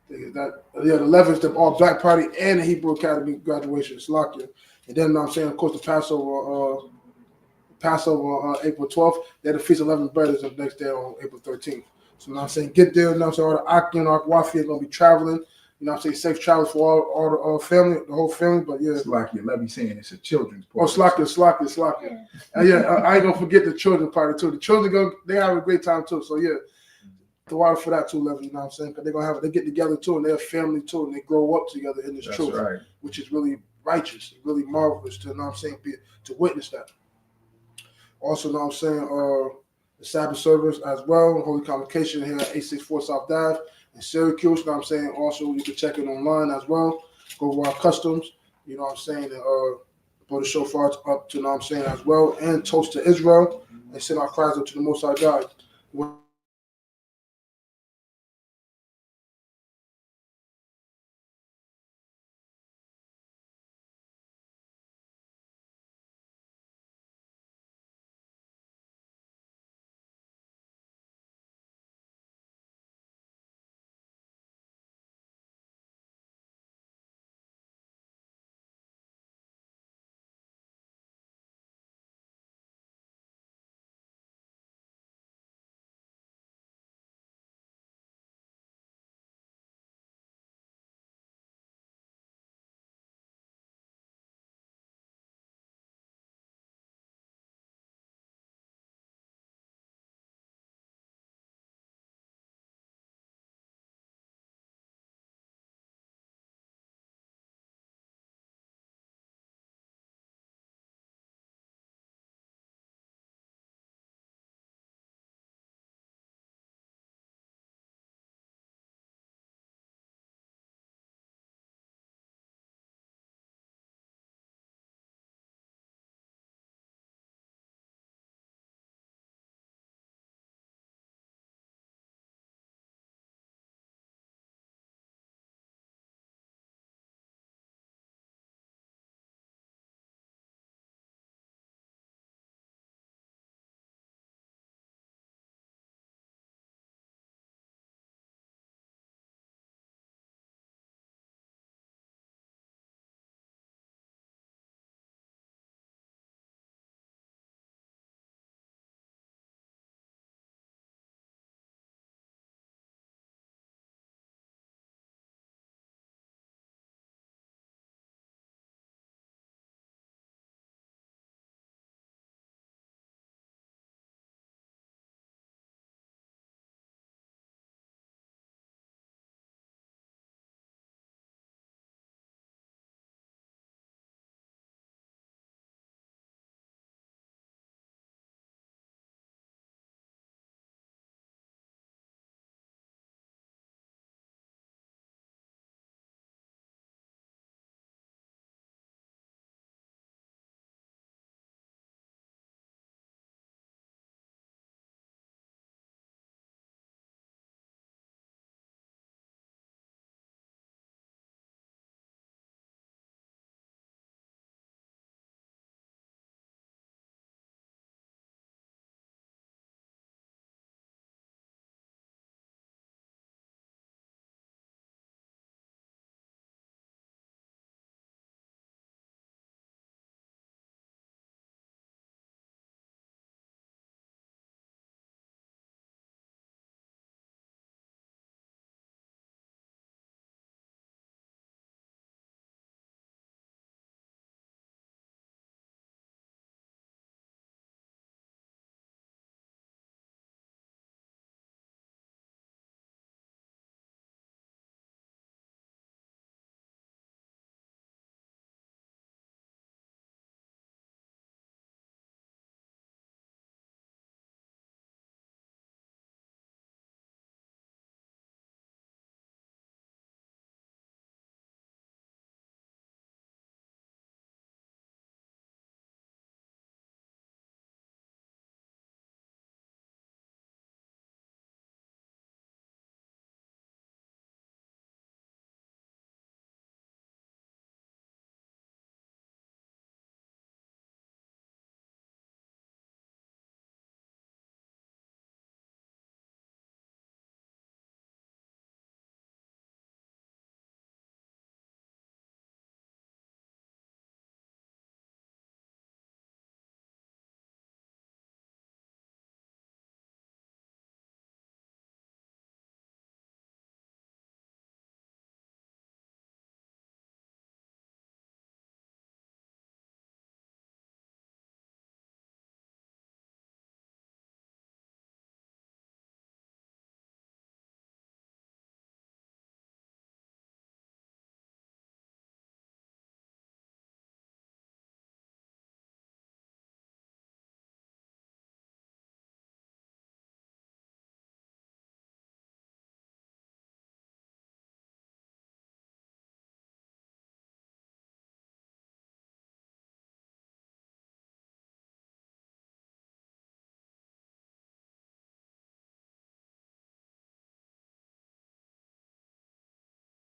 the 11th, the All Black Party and the Hebrew Academy graduation. It's locked in. And then, you know what I'm saying, of course, the Passover on April 12th. Then the Feast of Unleavened Bread is the next day on April 13th. So, you know what I'm saying, get there. You know what I'm saying, all the Aki and Akwafi are going to be traveling. You know what I'm saying, safe travels for all the family, the whole family. But yeah. Slakia, let me saying it's a children's party. Oh, Slakia. And yeah, I ain't going to forget the children's party too. The children, they have a great time too. So yeah, the water for that too, Levy, you know what I'm saying? Because they get together too, and they're a family too, and they grow up together in this truth, right. Which is really righteous, really marvelous to, you know what I'm saying, to witness that. Also, you know what I'm saying, the Sabbath service as well, Holy Convocation here at 864 South Ave in Syracuse, you know what I'm saying? Also, you can check it online as well. Go to our customs, you know what I'm saying, and blow the shofar up to, you know what I'm saying, as well, and toast to Israel, and send our cries up to the Most High God.